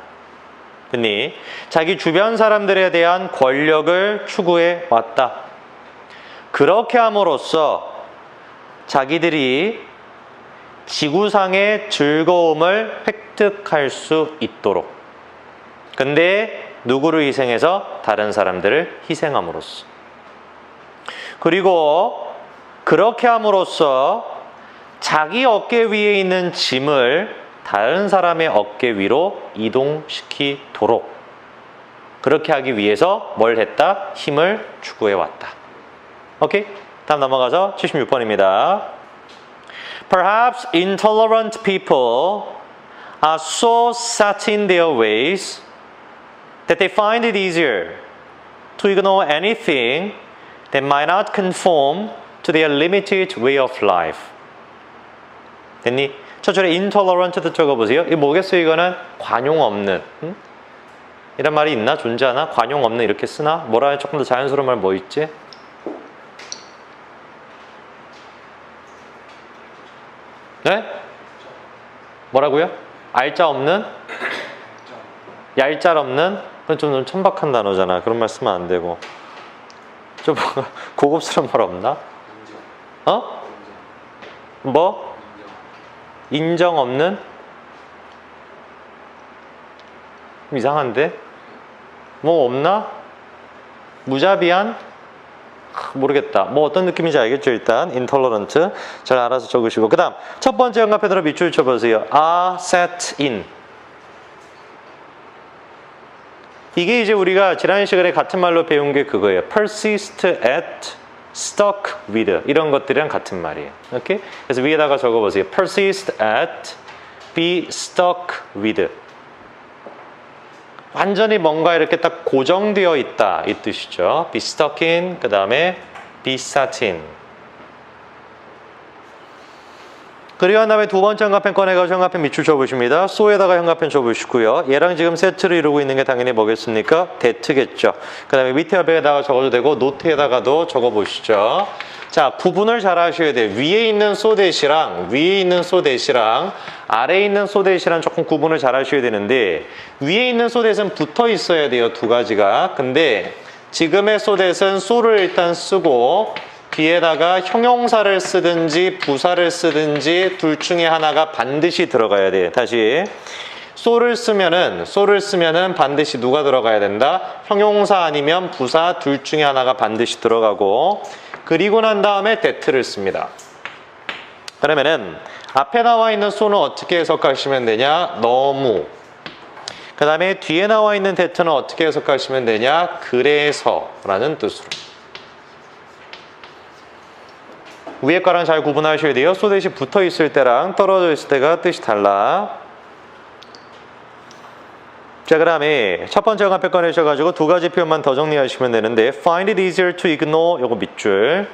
듣니? 자기 주변 사람들에 대한 권력을 추구해 왔다. 그렇게 함으로써 자기들이 지구상의 즐거움을 획득할 수 있도록. 근데 누구를 희생해서? 다른 사람들을 희생함으로써. 그리고 그렇게 함으로써 자기 어깨 위에 있는 짐을 다른 사람의 어깨 위로 이동시키도록. 그렇게 하기 위해서 뭘 했다? 힘을 추구해 왔다. 오케이? 다음 넘어가서 76번입니다. Perhaps intolerant people are so set in their ways that they find it easier to ignore anything that might not conform to their limited way of life. 됐니? 첫 줄에 intolerant도 적어보세요. 이거 뭐겠어요? 이거는 관용 없는. 이런 말이 있나? 존재하나? 관용 없는 이렇게 쓰나? 뭐라 조금 더 자연스러운 말 뭐 있지? 네? 뭐라고요? 알짜 없는? 얄짤 없는? 그건 좀 천박한 단어잖아. 그런 말 쓰면 안 되고. 좀 고급스러운 말 없나? 어? 뭐? 인정 없는? 이상한데? 뭐 없나? 무자비한? 모르겠다. 뭐 어떤 느낌인지 알겠죠? 일단 intolerant 잘 알아서 적으시고 그 다음 첫 번째 형광펜으로 밑줄 쳐보세요. are set in. 이게 이제 우리가 지난 시간에 같은 말로 배운 게 그거예요. persist at, stuck with 이런 것들이랑 같은 말이에요. 오케이? 그래서 위에다가 적어보세요. persist at, be stuck with. 완전히 뭔가 이렇게 딱 고정되어 있다 이 뜻이죠. be stuck in, 그 다음에 be set in. 그리고 한 다음에 두 번째 형광펜 꺼내가지고 형광펜 밑줄 쳐보십니다. so에다가 형광펜 쳐보시고요. 얘랑 지금 세트를 이루고 있는 게 당연히 뭐겠습니까? that겠죠. 그 다음에 밑에 옆에다가 적어도 되고 노트에다가도 적어보시죠. 자, 구분을 잘 하셔야 돼요. 위에 있는 so that이랑 아래에 있는 so that이랑 조금 구분을 잘 하셔야 되는데 위에 있는 so that은 붙어 있어야 돼요. 두 가지가. 근데 지금의 so that은 so를 일단 쓰고 뒤에다가 형용사를 쓰든지 부사를 쓰든지 둘 중에 하나가 반드시 들어가야 돼요. 다시 so를 쓰면은 반드시 누가 들어가야 된다? 형용사 아니면 부사 둘 중에 하나가 반드시 들어가고 그리고 난 다음에 that를 씁니다. 그러면은 앞에 나와 있는 so는 어떻게 해석하시면 되냐? 너무. 그 다음에 뒤에 나와 있는 that는 어떻게 해석하시면 되냐? 그래서 라는 뜻으로. 위에 거랑 잘 구분하셔야 돼요. so that이 붙어 있을 때랑 떨어져 있을 때가 뜻이 달라. 자, 그 다음에 첫 번째 형광펜 꺼내셔가지고 두 가지 표현만 더 정리하시면 되는데 find it easier to ignore 요거 밑줄.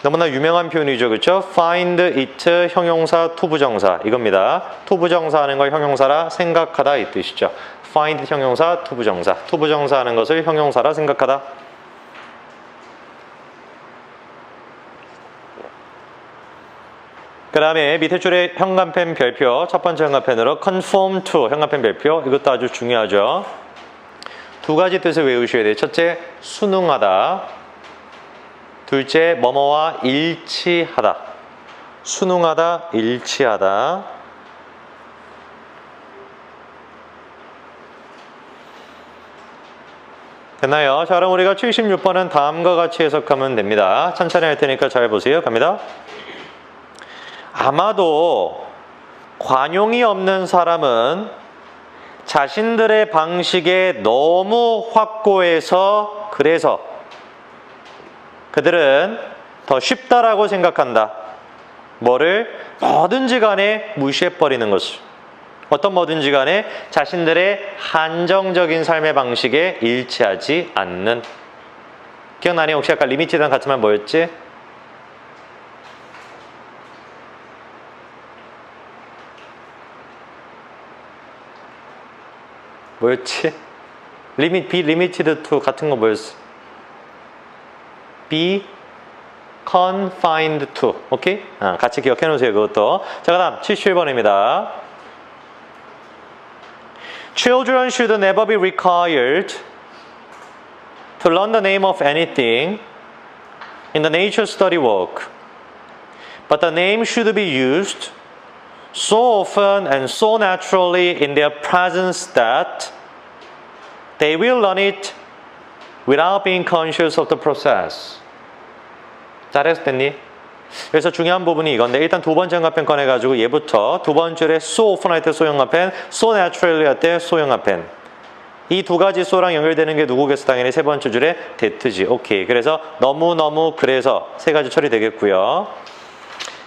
너무나 유명한 표현이죠. 그렇죠? find it 형용사 투부정사 이겁니다. 투부정사 하는 걸 형용사라 생각하다 이 뜻이죠. find it 형용사 투부정사. 투부정사 하는 것을 형용사라 생각하다. 그 다음에 밑에 줄에 형광펜 별표 첫 번째 형광펜으로 conform to 형광펜 별표 이것도 아주 중요하죠. 두 가지 뜻을 외우셔야 돼요. 첫째 순응하다. 둘째 뭐뭐와 일치하다. 순응하다 일치하다. 됐나요? 자, 그럼 우리가 76번은 다음과 같이 해석하면 됩니다. 천천히 할 테니까 잘 보세요. 갑니다. 아마도 관용이 없는 사람은 자신들의 방식에 너무 확고해서 그래서 그들은 더 쉽다라고 생각한다. 뭐를? 뭐든지 간에 무시해버리는 것을. 어떤 뭐든지 간에 자신들의 한정적인 삶의 방식에 일치하지 않는. 기억나니? 혹시 아까 리미티드랑 같은 말 뭐였지? 뭐였지? be limited to 같은 거 뭐였어? be confined to. 오케이? 같이 기억해 놓으세요. 그것도. 자, 그 다음 71번입니다. Children should never be required to learn the name of anything in the nature study work. But the name should be used so often and so naturally in their presence that they will learn it without being conscious of the process. 잘했을 때니? 그래서 중요한 부분이 이건데 일단 두 번째 응답펜 꺼내가지고 얘부터 두 번째에 so often 할 때 so 형합펜, so naturally 할 때 so 형합펜. 이 두 가지 so랑 연결되는 게 누구겠어? 당연히 세 번째 줄에 that지. 오케이. 그래서 너무너무 그래서 세 가지 처리되겠고요.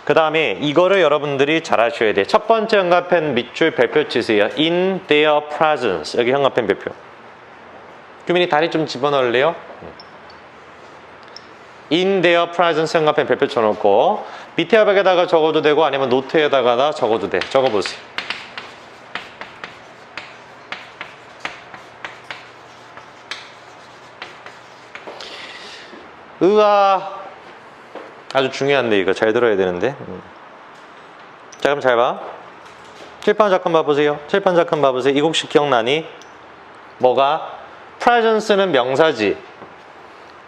그 다음에 이거를 여러분들이 잘 하셔야 돼. 첫 번째 형합펜 밑줄 별표 치세요. In their presence. 여기 형합펜 별표. 규민이 다리 좀 집어넣을래요? In their presence 형합펜 별표 쳐놓고 밑에 합에다가 적어도 되고 아니면 노트에다가 적어도 돼. 적어보세요. 으아 아주 중요한데 이거 잘 들어야 되는데. 자 그럼 잘 봐. 칠판 잠깐 봐보세요. 칠판 잠깐 봐보세요. 이 곡식 기억나니? 뭐가? presence는 명사지.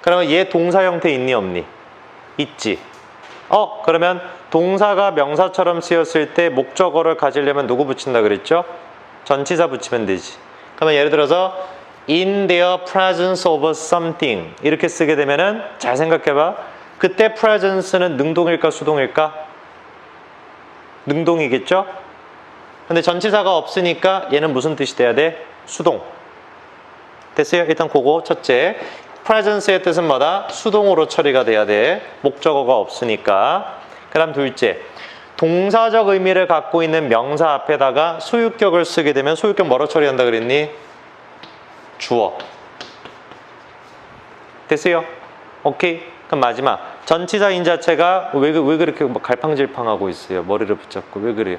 그러면 얘 동사 형태 있니 없니? 있지. 그러면 동사가 명사처럼 쓰였을 때 목적어를 가지려면 누구 붙인다 그랬죠? 전치사 붙이면 되지. 그러면 예를 들어서 in their presence of something 이렇게 쓰게 되면은 잘 생각해봐. 그때 presence는 능동일까 수동일까? 능동이겠죠? 근데 전치사가 없으니까 얘는 무슨 뜻이 돼야 돼? 수동. 됐어요? 일단 그거 첫째. presence의 뜻은 뭐다? 수동으로 처리가 돼야 돼. 목적어가 없으니까. 그 다음 둘째. 동사적 의미를 갖고 있는 명사 앞에다가 소유격을 쓰게 되면 소유격 뭐로 처리한다 그랬니? 주어. 됐어요? 오케이. 그럼 마지막. 전치사인 자체가 왜 그렇게 막 갈팡질팡하고 있어요? 머리를 붙잡고. 왜 그래요?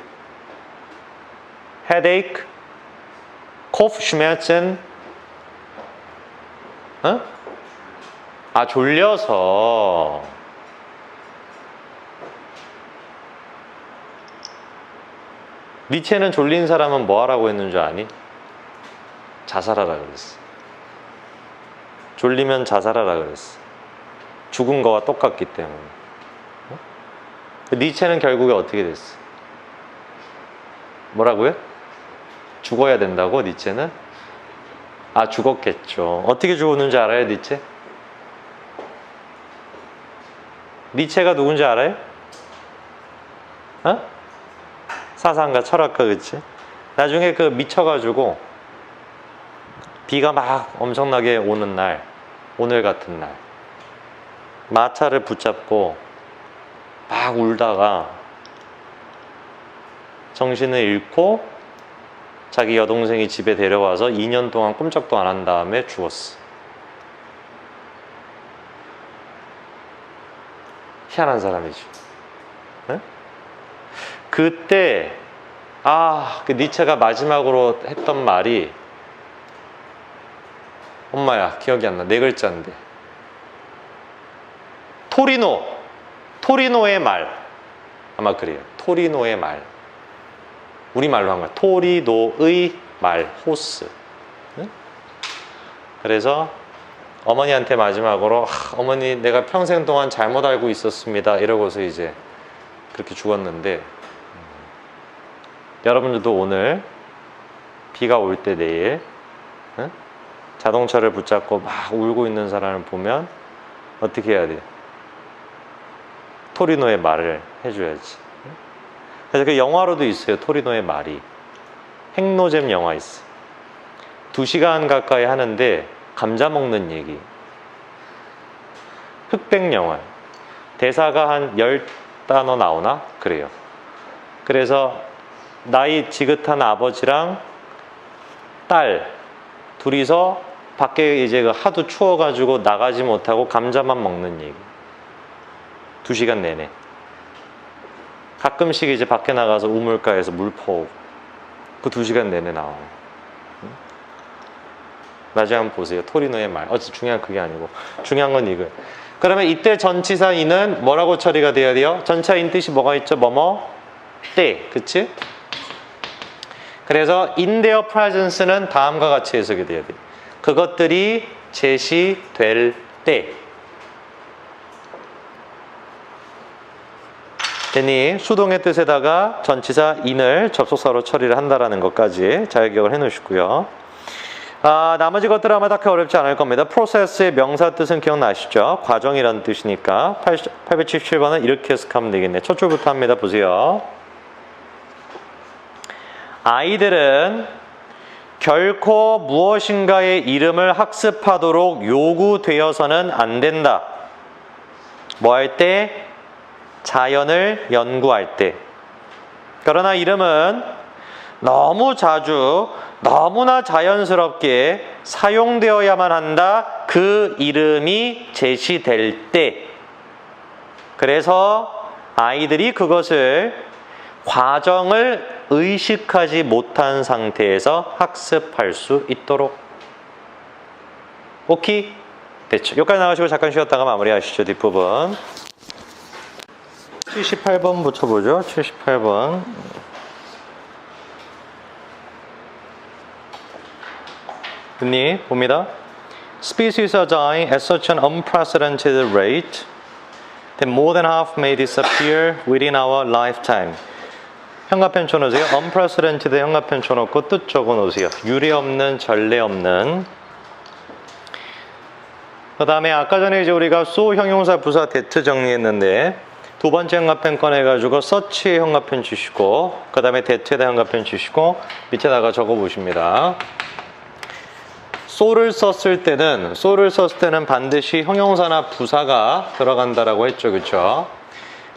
headache, Kopfschmerzen. 졸려서. 니체는 졸린 사람은 뭐 하라고 했는 줄 아니? 자살하라 그랬어. 졸리면 자살하라 그랬어. 죽은 거와 똑같기 때문에. 니체는 결국에 어떻게 됐어? 뭐라고요? 죽어야 된다고 니체는? 죽었겠죠. 어떻게 죽었는지 알아요, 니체? 니체가 누군지 알아요? 사상가, 철학가, 그치? 나중에 그 미쳐가지고 비가 막 엄청나게 오는 날, 오늘 같은 날 마차를 붙잡고 막 울다가 정신을 잃고 자기 여동생이 집에 데려와서 2년 동안 꼼짝도 안 한 다음에 죽었어. 희한한 사람이지. 네? 그때 그 니체가 마지막으로 했던 말이 엄마야 기억이 안 나. 네 글자인데. 토리노의 말. 아마 그래요. 토리노의 말. 우리말로 한 거야. 토리노의 말. 호스. 응? 그래서 어머니한테 마지막으로 어머니 내가 평생 동안 잘못 알고 있었습니다. 이러고서 이제 그렇게 죽었는데 여러분들도 오늘 비가 올 때 내일 자동차를 붙잡고 막 울고 있는 사람을 보면 어떻게 해야 돼? 토리노의 말을 해줘야지. 그래서 그 영화로도 있어요. 토리노의 말이. 핵노잼 영화 있어. 2시간 가까이 하는데 감자 먹는 얘기. 흑백 영화. 대사가 한 10단어 나오나? 그래요. 그래서 나이 지긋한 아버지랑 딸 둘이서 밖에 이제 하도 추워가지고 나가지 못하고 감자만 먹는 얘기. 2시간 내내. 가끔씩 이제 밖에 나가서 우물가에서 물 퍼오고. 그 2시간 내내 나와요. 나중에 한번 보세요. 토리노의 말. 중요한 그게 아니고. 중요한 건 이거. 그러면 이때 전치사 인은 뭐라고 처리가 돼야 돼요? 전치사 인 뜻이 뭐가 있죠? 뭐뭐? 때. 그치? 그래서 in their presence는 다음과 같이 해석이 돼야 돼요. 그것들이 제시될 때. 됐니? 수동의 뜻에다가 전치사 in을 접속사로 처리를 한다라는 것까지 잘 기억을 해 놓으시고요. 나머지 것들은 아마 딱히 어렵지 않을 겁니다. process의 명사 뜻은 기억나시죠? 과정이라는 뜻이니까 877번은 이렇게 해석하면 되겠네. 첫 줄부터 합니다. 보세요. 아이들은 결코 무엇인가의 이름을 학습하도록 요구되어서는 안 된다. 뭐 할 때? 자연을 연구할 때. 그러나 이름은 너무 자주 너무나 자연스럽게 사용되어야만 한다. 그 이름이 제시될 때. 그래서 아이들이 그것을 과정을 의식하지 못한 상태에서 학습할 수 있도록. 오케이? 됐죠. 여기까지 나가시고 잠깐 쉬었다가 마무리하시죠. 뒷부분. 78번 붙여보죠. 78번. 됐니? 봅니다. Species are dying at such an unprecedented rate that more than half may disappear within our lifetime. 현가편 쳐놓으세요. unprecedented 현가편 쳐놓고 뜻 적어놓으세요. 유례 없는, 전례 없는. 그 다음에 아까 전에 이제 우리가 so 형용사 부사 that 정리했는데 두 번째 현가편 꺼내가지고 such의 현가편 주시고 그 다음에 that에 대한 현가편 주시고 밑에다가 적어보십니다. so를 썼을 때는 반드시 형용사나 부사가 들어간다라고 했죠. 그렇죠?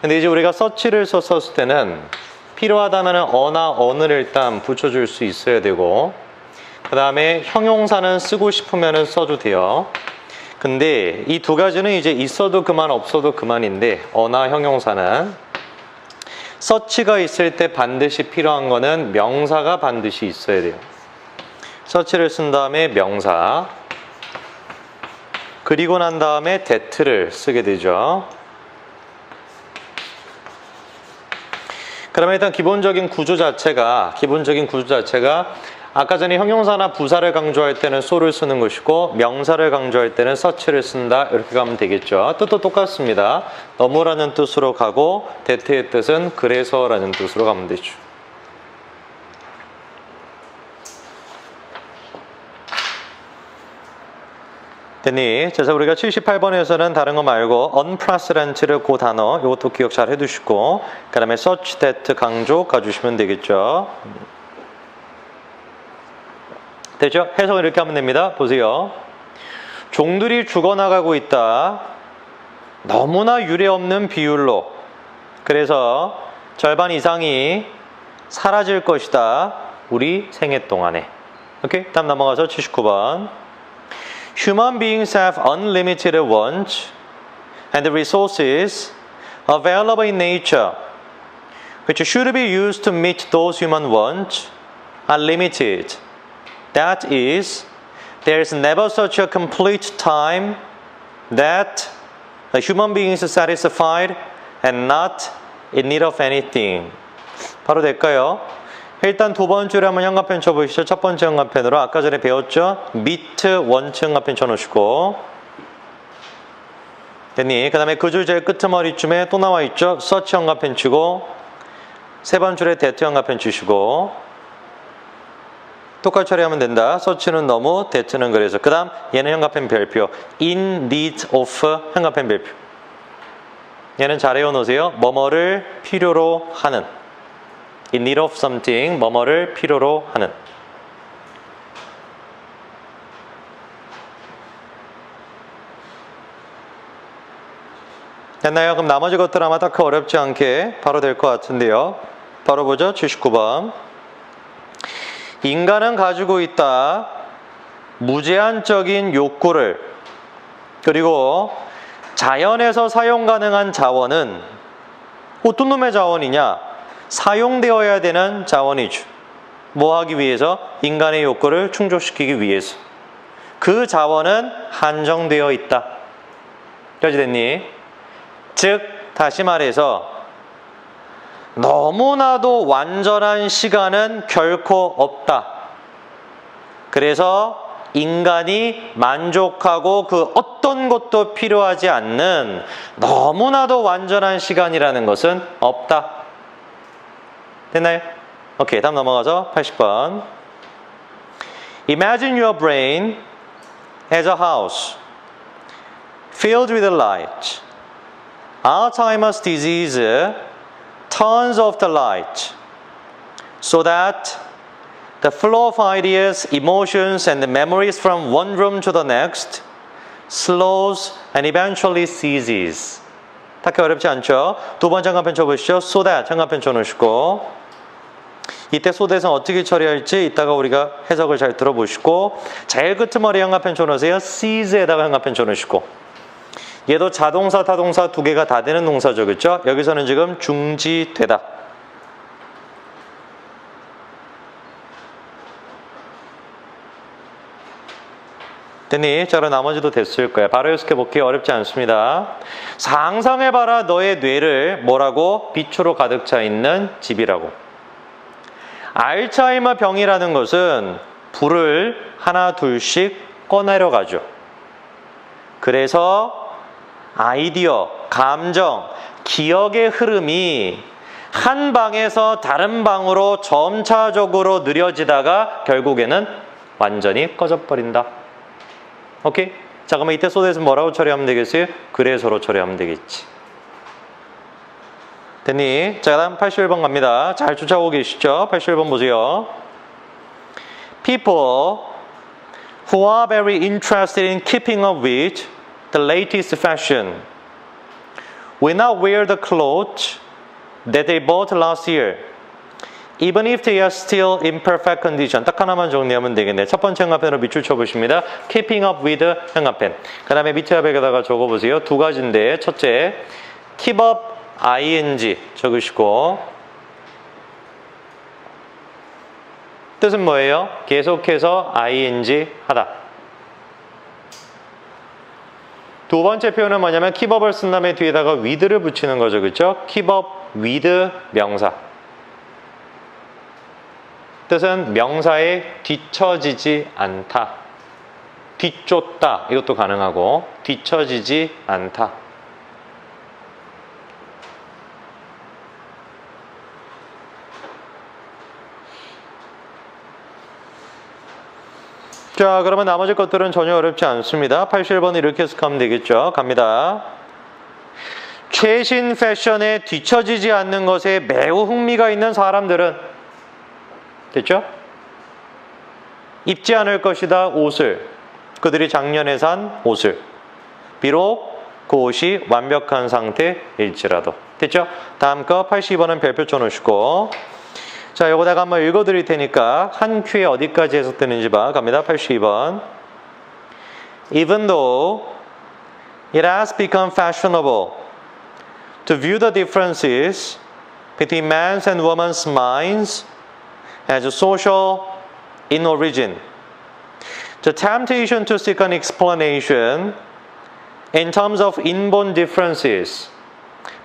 근데 이제 우리가 such를 썼을 때는 필요하다면 어나 어느를 일단 붙여줄 수 있어야 되고 그 다음에 형용사는 쓰고 싶으면 써도 돼요. 근데 이 두 가지는 이제 있어도 그만 없어도 그만인데 어나 형용사는 such가 있을 때 반드시 필요한 거는 명사가 반드시 있어야 돼요. such를 쓴 다음에 명사 그리고 난 다음에 that를 쓰게 되죠. 그러면 일단 기본적인 구조 자체가 아까 전에 형용사나 부사를 강조할 때는 so를 쓰는 것이고 명사를 강조할 때는 such를 쓴다. 이렇게 가면 되겠죠. 뜻도 똑같습니다. 너무라는 뜻으로 가고 that의 뜻은 그래서라는 뜻으로 가면 되죠. 됐니? 그래서 우리가 78번에서는 다른 거 말고 unprecedented를 그 단어 이것도 기억 잘 해두시고 그 다음에 such that 강조 가주시면 되겠죠. 됐죠? 해석을 이렇게 하면 됩니다. 보세요. 종들이 죽어나가고 있다. 너무나 유례없는 비율로. 그래서 절반 이상이 사라질 것이다. 우리 생애 동안에. 오케이? 다음 넘어가서 79번. Human beings have unlimited wants and the resources available in nature which should be used to meet those human wants are limited. That is, there is never such a complete time that a human being is satisfied and not in need of anything. 바로 될까요? 일단 두 번째로 한번 현가편 쳐보시죠. 첫 번째 현가편으로 아까 전에 배웠죠? meet want 현가편 쳐놓으시고 됐니? 그 다음에 그 줄 제일 끄트머리쯤에 또 나와 있죠? such 현가편 치고 세 번 줄에 that 현가편 치시고 똑같이 처리하면 된다. 서치는 너무, that는 그래서. 그 다음 얘는 현관펜 별표. in need of 현관펜 별표. 얘는 잘 외워놓으세요. 뭐뭐를 필요로 하는. in need of something, 뭐뭐를 필요로 하는. 됐나요? 그럼 나머지 것들 아마 딱 어렵지 않게 바로 될 것 같은데요. 바로 보죠. 79번. 인간은 가지고 있다. 무제한적인 욕구를. 그리고 자연에서 사용 가능한 자원은 어떤 놈의 자원이냐? 사용되어야 되는 자원이죠. 뭐 하기 위해서? 인간의 욕구를 충족시키기 위해서. 그 자원은 한정되어 있다. 여기까지 됐니? 즉 다시 말해서 너무나도 완전한 시간은 결코 없다. 그래서 인간이 만족하고 그 어떤 것도 필요하지 않는 너무나도 완전한 시간이라는 것은 없다. 됐나요? 오케이, 다음 넘어가서 80번. Imagine your brain as a house filled with light. Alzheimer's disease turns off the light so that the flow of ideas, emotions, and memories from one room to the next slows and eventually ceases. 딱히 어렵지 않죠? 두 번째 현관펜 쳐보시죠. so that 현관펜 쳐놓으시고 이때 so that은 어떻게 처리할지 이따가 우리가 해석을 잘 들어보시고 제일 끝머리 현관펜 쳐놓으세요. cease에다가 현관펜 쳐놓으시고 얘도 자동사, 타동사 두 개가 다 되는 동사죠. 그렇죠? 여기서는 지금 중지되다. 됐니? 자, 그럼 나머지도 됐을 거야. 바로 연습해 볼게요. 어렵지 않습니다. 상상해봐라. 너의 뇌를 뭐라고? 빛으로 가득 차 있는 집이라고. 알츠하이머 병이라는 것은 불을 하나 둘씩 꺼내려 가죠. 그래서 아이디어, 감정, 기억의 흐름이 한 방에서 다른 방으로 점차적으로 느려지다가 결국에는 완전히 꺼져버린다. 오케이? 자, 그러면 이때 소대에서 뭐라고 처리하면 되겠어요? 그래서로 처리하면 되겠지. 됐니? 자, 다음 81번 갑니다. 잘 쫓아오고 계시죠? 81번 보세요. People who are very interested in keeping up with the latest fashion will not wear the clothes that they bought last year, even if they are still in perfect condition. 딱 하나만 정리하면 되겠네. 첫 번째 현관펜으로 밑줄 쳐보십니다. Keeping up with 현관펜. 그 다음에 밑에 합에다가 적어보세요. 두 가지인데 첫째, keep up ing 적으시고 뜻은 뭐예요? 계속해서 ing 하다. 두 번째 표현은 뭐냐면 keep up을 쓴 다음에 뒤에다가 with를 붙이는 거죠. 그렇죠? keep up with 명사. 뜻은 명사에 뒤처지지 않다. 뒤쫓다. 이것도 가능하고 뒤처지지 않다. 자, 그러면 나머지 것들은 전혀 어렵지 않습니다. 81번 이렇게 해석하면 되겠죠. 갑니다. 최신 패션에 뒤처지지 않는 것에 매우 흥미가 있는 사람들은 됐죠? 입지 않을 것이다. 옷을. 그들이 작년에 산 옷을. 비록 그 옷이 완벽한 상태일지라도. 됐죠? 다음 거 82번은 별표 쳐놓으시고 자, 요거다가 한번 읽어드릴 테니까 한 큐에 어디까지 해석되는지 봐. 갑니다. 82번. Even though it has become fashionable to view the differences between men's and women's minds as social in origin, the temptation to seek an explanation in terms of inborn differences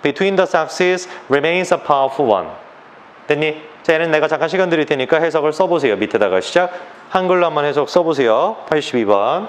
between the sexes remains a powerful one. 됐니? 자, 얘는 내가 잠깐 시간 드릴 테니까 해석을 써보세요. 밑에다가 시작. 한글로 한번 해석 써보세요. 82번.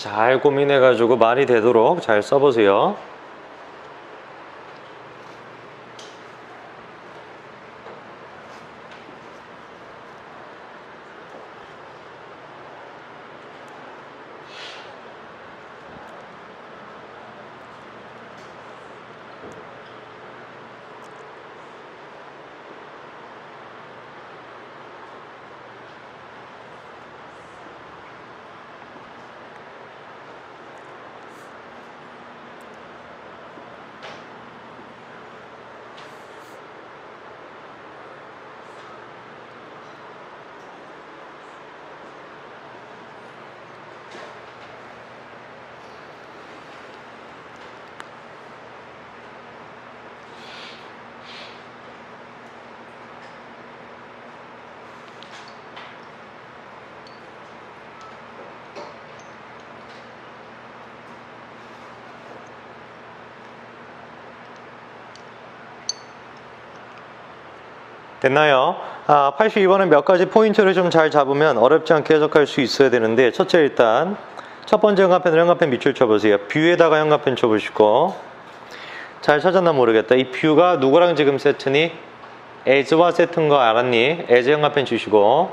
잘 고민해가지고 말이 되도록 잘 써보세요. 됐나요? 82번은 몇 가지 포인트를 좀 잘 잡으면 어렵지 않게 해석할 수 있어야 되는데, 첫째 일단 첫 번째 형광펜으로 형광펜 밑줄 쳐보세요. 뷰에다가 형광펜 쳐보시고, 잘 찾았나 모르겠다. 이 뷰가 누구랑 지금 세트니? as와 세트인 거 알았니? as 형광펜 주시고,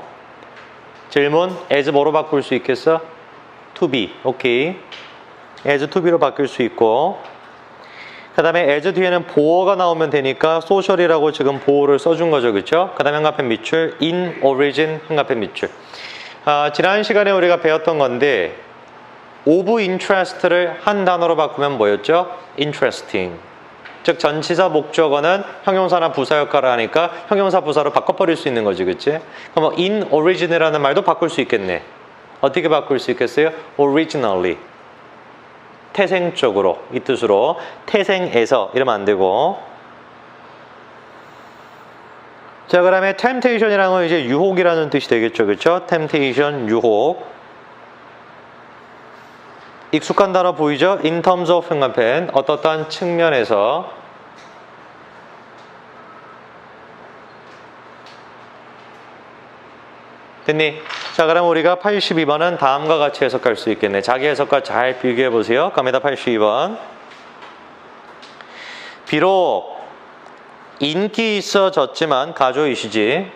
질문 as 뭐로 바꿀 수 있겠어? to be. 오케이. as to be로 바뀔 수 있고, 그 다음에 as 뒤에는 보어가 나오면 되니까 social이라고 지금 보어를 써준 거죠. 그쵸? 그 다음에 형광펜 밑줄 in origin 형광펜 밑줄. 지난 시간에 우리가 배웠던 건데 of interest를 한 단어로 바꾸면 뭐였죠? interesting. 즉 전치사 목적어는 형용사나 부사 역할을 하니까 형용사 부사로 바꿔버릴 수 있는 거지. 그치? 그럼 뭐 in origin이라는 말도 바꿀 수 있겠네. 어떻게 바꿀 수 있겠어요? originally. 태생적으로, 이 뜻으로 태생에서 이러면 안 되고. 자, 그다음에 temptation이라는 건 이제 유혹이라는 뜻이 되겠죠. 그렇죠? temptation, 유혹. 익숙한 단어 보이죠? in terms of 형광펜, 어떠한 측면에서. 됐니? 자, 그럼 우리가 82번은 다음과 같이 해석할 수 있겠네. 자기 해석과 잘 비교해 보세요. 갑니다. 82번. 비록 인기 있어졌지만 가조이시지.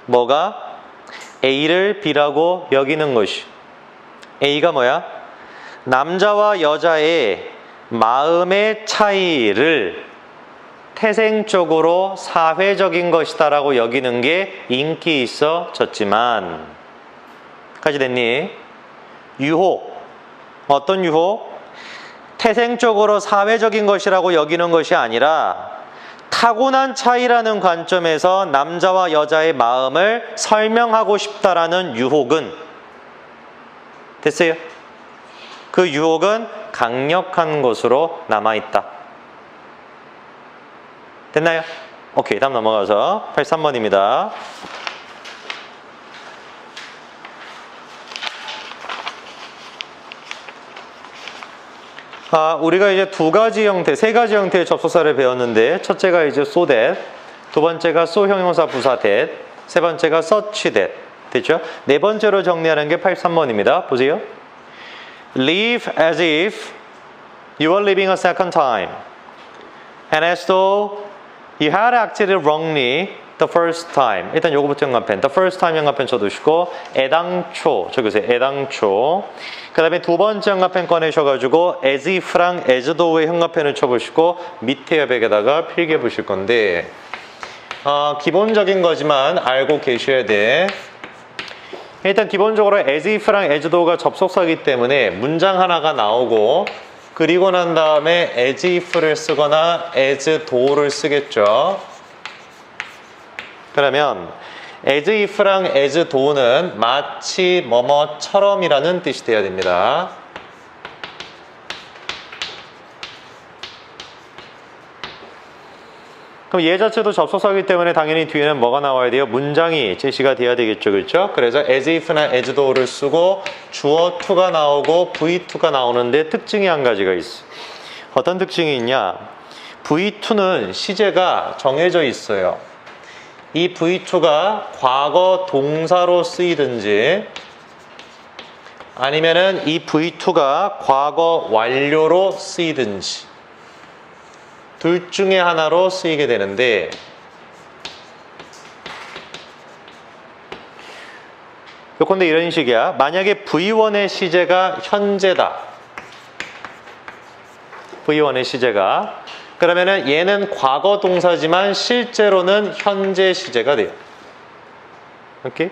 뭐가? A를 B라고 여기는 것이. A가 뭐야? 남자와 여자의 마음의 차이를 태생적으로 사회적인 것이다 라고 여기는 게 인기 있어졌지만. 까지 됐니? 유혹. 어떤 유혹? 태생적으로 사회적인 것이라고 여기는 것이 아니라 타고난 차이라는 관점에서 남자와 여자의 마음을 설명하고 싶다라는 유혹은, 됐어요? 그 유혹은 강력한 것으로 남아있다. 됐나요? 오케이, 다음 넘어가서 83번입니다. 우리가 이제 두 가지 형태, 세 가지 형태의 접속사를 배웠는데, 첫째가 이제 so that, 두 번째가 so 형용사 부사 that, 세 번째가 such that. 됐죠? 네 번째로 정리하는 게 83번입니다. 보세요. Live as if you were living a second time, and as though you had acted wrongly the first time. 일단 요거부터 형광펜. The first time 형광펜 쳐두시고, 애당초 적으세요. 애당초. 그 다음에 두 번째 형광펜 꺼내셔가지고 as if랑 as though의 형광펜을 쳐보시고 밑에 여백에다가 필기해 보실 건데, 기본적인 거지만 알고 계셔야 돼. 일단 기본적으로 as if랑 as though가 접속사이기 때문에 문장 하나가 나오고, 그리고 난 다음에 as if를 쓰거나 as though를 쓰겠죠. 그러면 as if랑 as though는 마치 뭐뭐처럼이라는 뜻이 돼야 됩니다. 그럼 얘 자체도 접속사이기 때문에 당연히 뒤에는 뭐가 나와야 돼요? 문장이 제시가 돼야 되겠죠. 그렇죠? 그래서 as if나 as though를 쓰고 주어 to가 나오고 V2가 나오는데 특징이 한 가지가 있어. 어떤 특징이 있냐? V2는 시제가 정해져 있어요. 이 V2가 과거 동사로 쓰이든지 아니면은 이 V2가 과거 완료로 쓰이든지 둘 중에 하나로 쓰이게 되는데 요건데 이런 식이야. 만약에 V1의 시제가 현재다. V1의 시제가 그러면은 얘는 과거 동사지만 실제로는 현재 시제가 돼요. 오케이?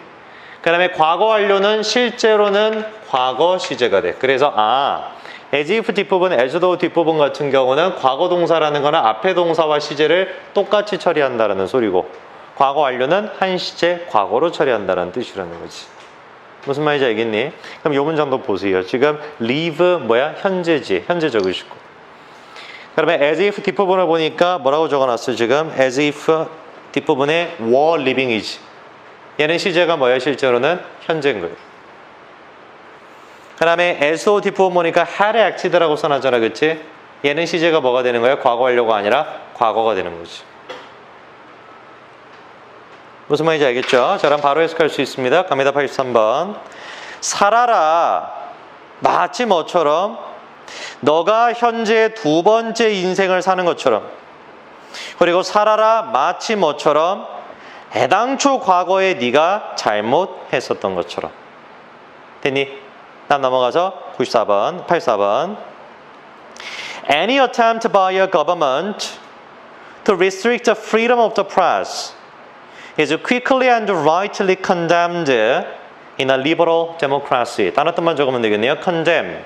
그 다음에 과거 완료는 실제로는 과거 시제가 돼. 그래서 as if 뒷부분, as though 뒷부분 같은 경우는 과거 동사라는 거는 앞에 동사와 시제를 똑같이 처리한다는 소리고 과거 완료는 한 시제 과거로 처리한다는 뜻이라는 거지. 무슨 말인지 알겠니? 그럼 요 문장도 보세요. 지금 leave 현재지. 현재 적으시고. 그러면 as if 뒷부분을 보니까 뭐라고 적어놨어 지금? as if 뒷부분에 were living이지. 얘는 시제가 뭐야? 실제로는 현재인 거예요. 그 다음에 as though 뒷부분 보니까 had acted라고 써놨잖아. 그치? 얘는 시제가 뭐가 되는 거야? 과거 완료가 아니라 과거가 되는 거지. 무슨 말인지 알겠죠? 자, 그럼 바로 해석할 수 있습니다. 갑니다. 83번. 살아라. 마치 뭐처럼 너가 현재 두 번째 인생을 사는 것처럼 그리고 살아라 마치 뭐처럼 애당초 과거에 네가 잘못했었던 것처럼. 됐니? 다음 넘어가서 94번, 84번. Any attempt by a government to restrict the freedom of the press is quickly and rightly condemned in a liberal democracy. 다른 뜻만 적으면 되겠네요. condemn.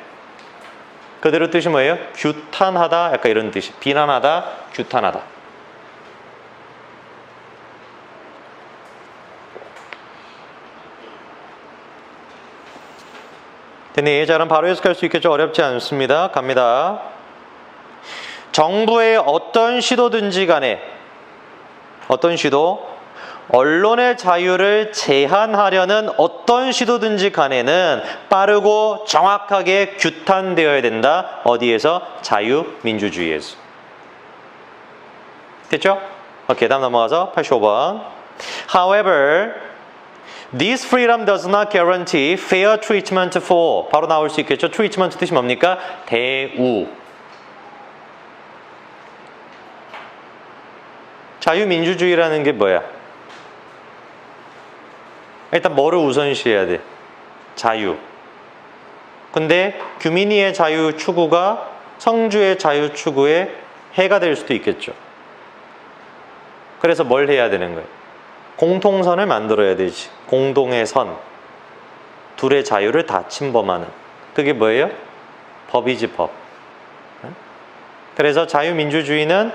그대로 뜻이 뭐예요? 규탄하다, 약간 이런 뜻이. 비난하다, 규탄하다. 됐니? 자, 그럼 바로 해석할 수 있겠죠? 어렵지 않습니다. 갑니다. 정부의 어떤 시도든지 간에 어떤 시도, 언론의 자유를 제한하려는 어떤 시도든지 간에는 빠르고 정확하게 규탄되어야 된다. 어디에서? 자유민주주의에서. 됐죠? 오케이, 다음 넘어가서 85번. However, this freedom does not guarantee fair treatment for. 바로 나올 수 있겠죠? treatment 뜻이 뭡니까? 대우. 자유민주주의라는 게 뭐야? 일단 뭐를 우선시해야 돼? 자유. 근데 규민이의 자유 추구가 성주의 자유 추구에 해가 될 수도 있겠죠. 그래서 뭘 해야 되는 거예요? 공통선을 만들어야 되지. 공동의 선. 둘의 자유를 다 침범하는. 그게 뭐예요? 법이지, 법. 그래서 자유민주주의는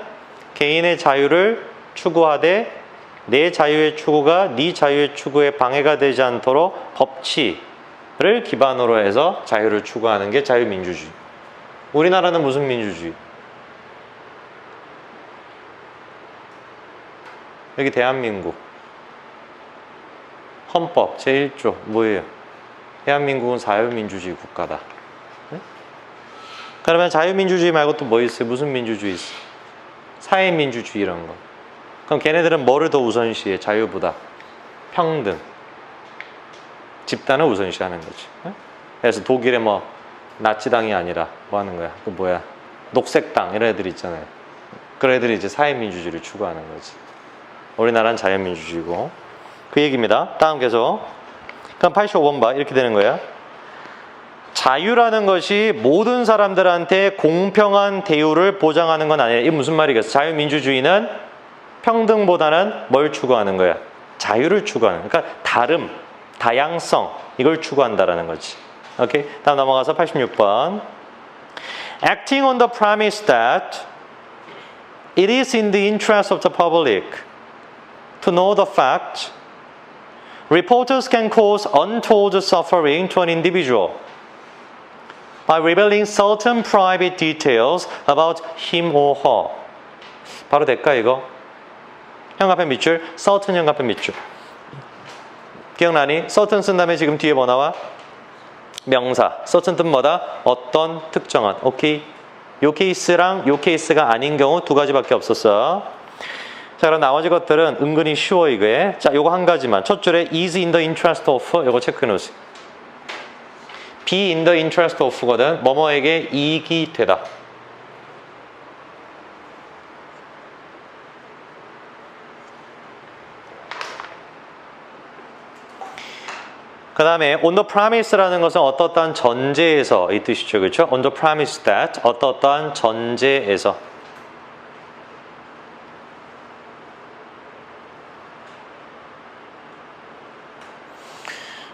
개인의 자유를 추구하되 내 자유의 추구가 네 자유의 추구에 방해가 되지 않도록 법치를 기반으로 해서 자유를 추구하는 게 자유민주주의. 우리나라는 무슨 민주주의? 여기 대한민국. 헌법 제1조 뭐예요? 대한민국은 자유민주주의 국가다. 네? 그러면 자유민주주의 말고 또 뭐 있어요? 무슨 민주주의 있어요? 사회민주주의 이런 거. 그럼 걔네들은 뭐를 더 우선시해? 자유보다 평등, 집단을 우선시하는 거지. 그래서 독일에 뭐 나치당이 아니라 뭐 하는 거야? 그 뭐야? 녹색당 이런 애들 있잖아요. 그런 애들이 이제 사회민주주의를 추구하는 거지. 우리나라는 자유민주주의고. 그 얘기입니다. 다음 계속. 그럼 85번 봐. 이렇게 되는 거야. 자유라는 것이 모든 사람들한테 공평한 대우를 보장하는 건 아니에요. 이게 무슨 말이겠어? 자유민주주의는 평등보다는 뭘 추구하는 거야? 자유를 추구하는. 그러니까 다름, 다양성 이걸 추구한다라는 거지. 오케이. 다음 넘어가서 86번. Acting on the premise that it is in the interest of the public to know the fact, reporters can cause untold suffering to an individual by revealing certain private details about him or her. 바로 될까 이거? 형 앞에 밑줄, certain 형 앞에 밑줄. 기억나니? certain 쓴 다음에 지금 뒤에 뭐 나와? 명사. certain 뜻 뭐다? 어떤, 특정한. 오케이? 요 케이스랑 요 케이스가 아닌 경우 두 가지밖에 없었어. 자, 그럼 나머지 것들은 은근히 쉬워 이거에. 자, 요거 한 가지만. 첫 줄에 is in the interest of 요거 체크해 놓으세요. be in the interest of거든. 뭐뭐에게 이익이 되다. 그 다음에 on the premise라는 것은 어떠한 전제에서 이 뜻이죠. 그렇죠? on the premise that 어떠한 전제에서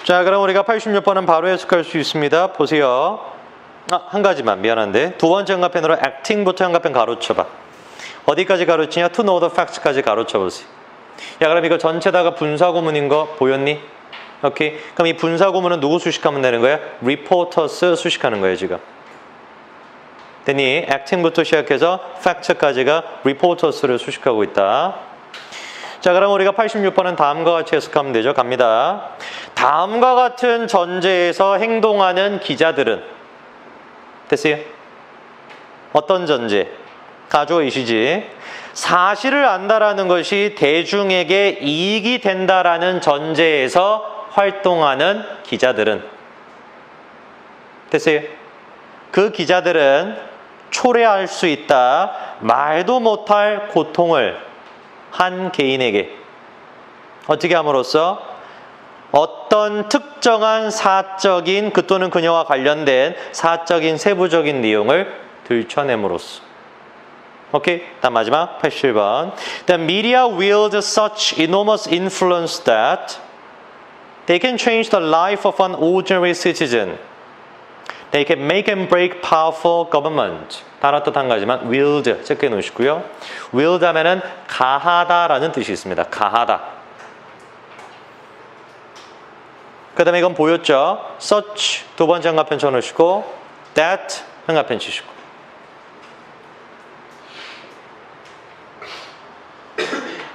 자, 그럼 우리가 86번은 바로 해석할 수 있습니다. 보세요. 한 가지만 미안한데 두 번째 응답편으로 acting부터 응답편 가로쳐봐. 어디까지 가로치냐? to know the facts까지 가로쳐보세요. 야, 그럼 이거 전체다가 분사구문인 거 보였니? 오케이. 그럼 이 분사구문은 누구 수식하면 되는 거야? reporters 수식하는 거예요, 지금. 됐니? acting부터 시작해서 facts까지가 reporters를 수식하고 있다. 자, 그럼 우리가 86번은 다음과 같이 해석하면 되죠. 갑니다. 다음과 같은 전제에서 행동하는 기자들은 됐어요? 어떤 전제? 가져오시지. 사실을 안다라는 것이 대중에게 이익이 된다라는 전제에서 활동하는 기자들은 됐어요? 그 기자들은 초래할 수 있다. 말도 못할 고통을 한 개인에게 어떻게 함으로써 어떤 특정한 사적인 그 또는 그녀와 관련된 사적인 세부적인 내용을 들춰냄으로써. 오케이? 다음 마지막 87번. The media wield such enormous influence that they can change the life of an ordinary citizen. They can make and break powerful government. 단어 뜻 한 가지만 wield 체크해 놓으시고요. wield 하면은 가하다라는 뜻이 있습니다. 가하다. 그 다음에 이건 보였죠? such 두 번째 응답편 쳐놓으시고 that 응답편 치시고.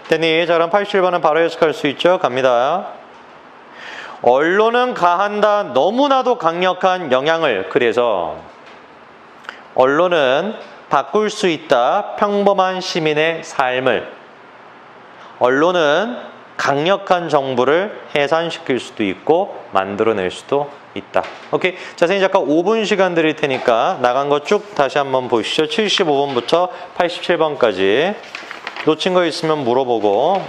됐니? 자, 그럼 87번은 바로 해석할 수 있죠? 갑니다. 언론은 가한다. 너무나도 강력한 영향을. 그래서 언론은 바꿀 수 있다. 평범한 시민의 삶을. 언론은 강력한 정부를 해산시킬 수도 있고 만들어낼 수도 있다. 오케이? 자, 선생님 잠깐 5분 시간 드릴 테니까 나간 거 쭉 다시 한번 보시죠. 75번부터 87번까지. 놓친 거 있으면 물어보고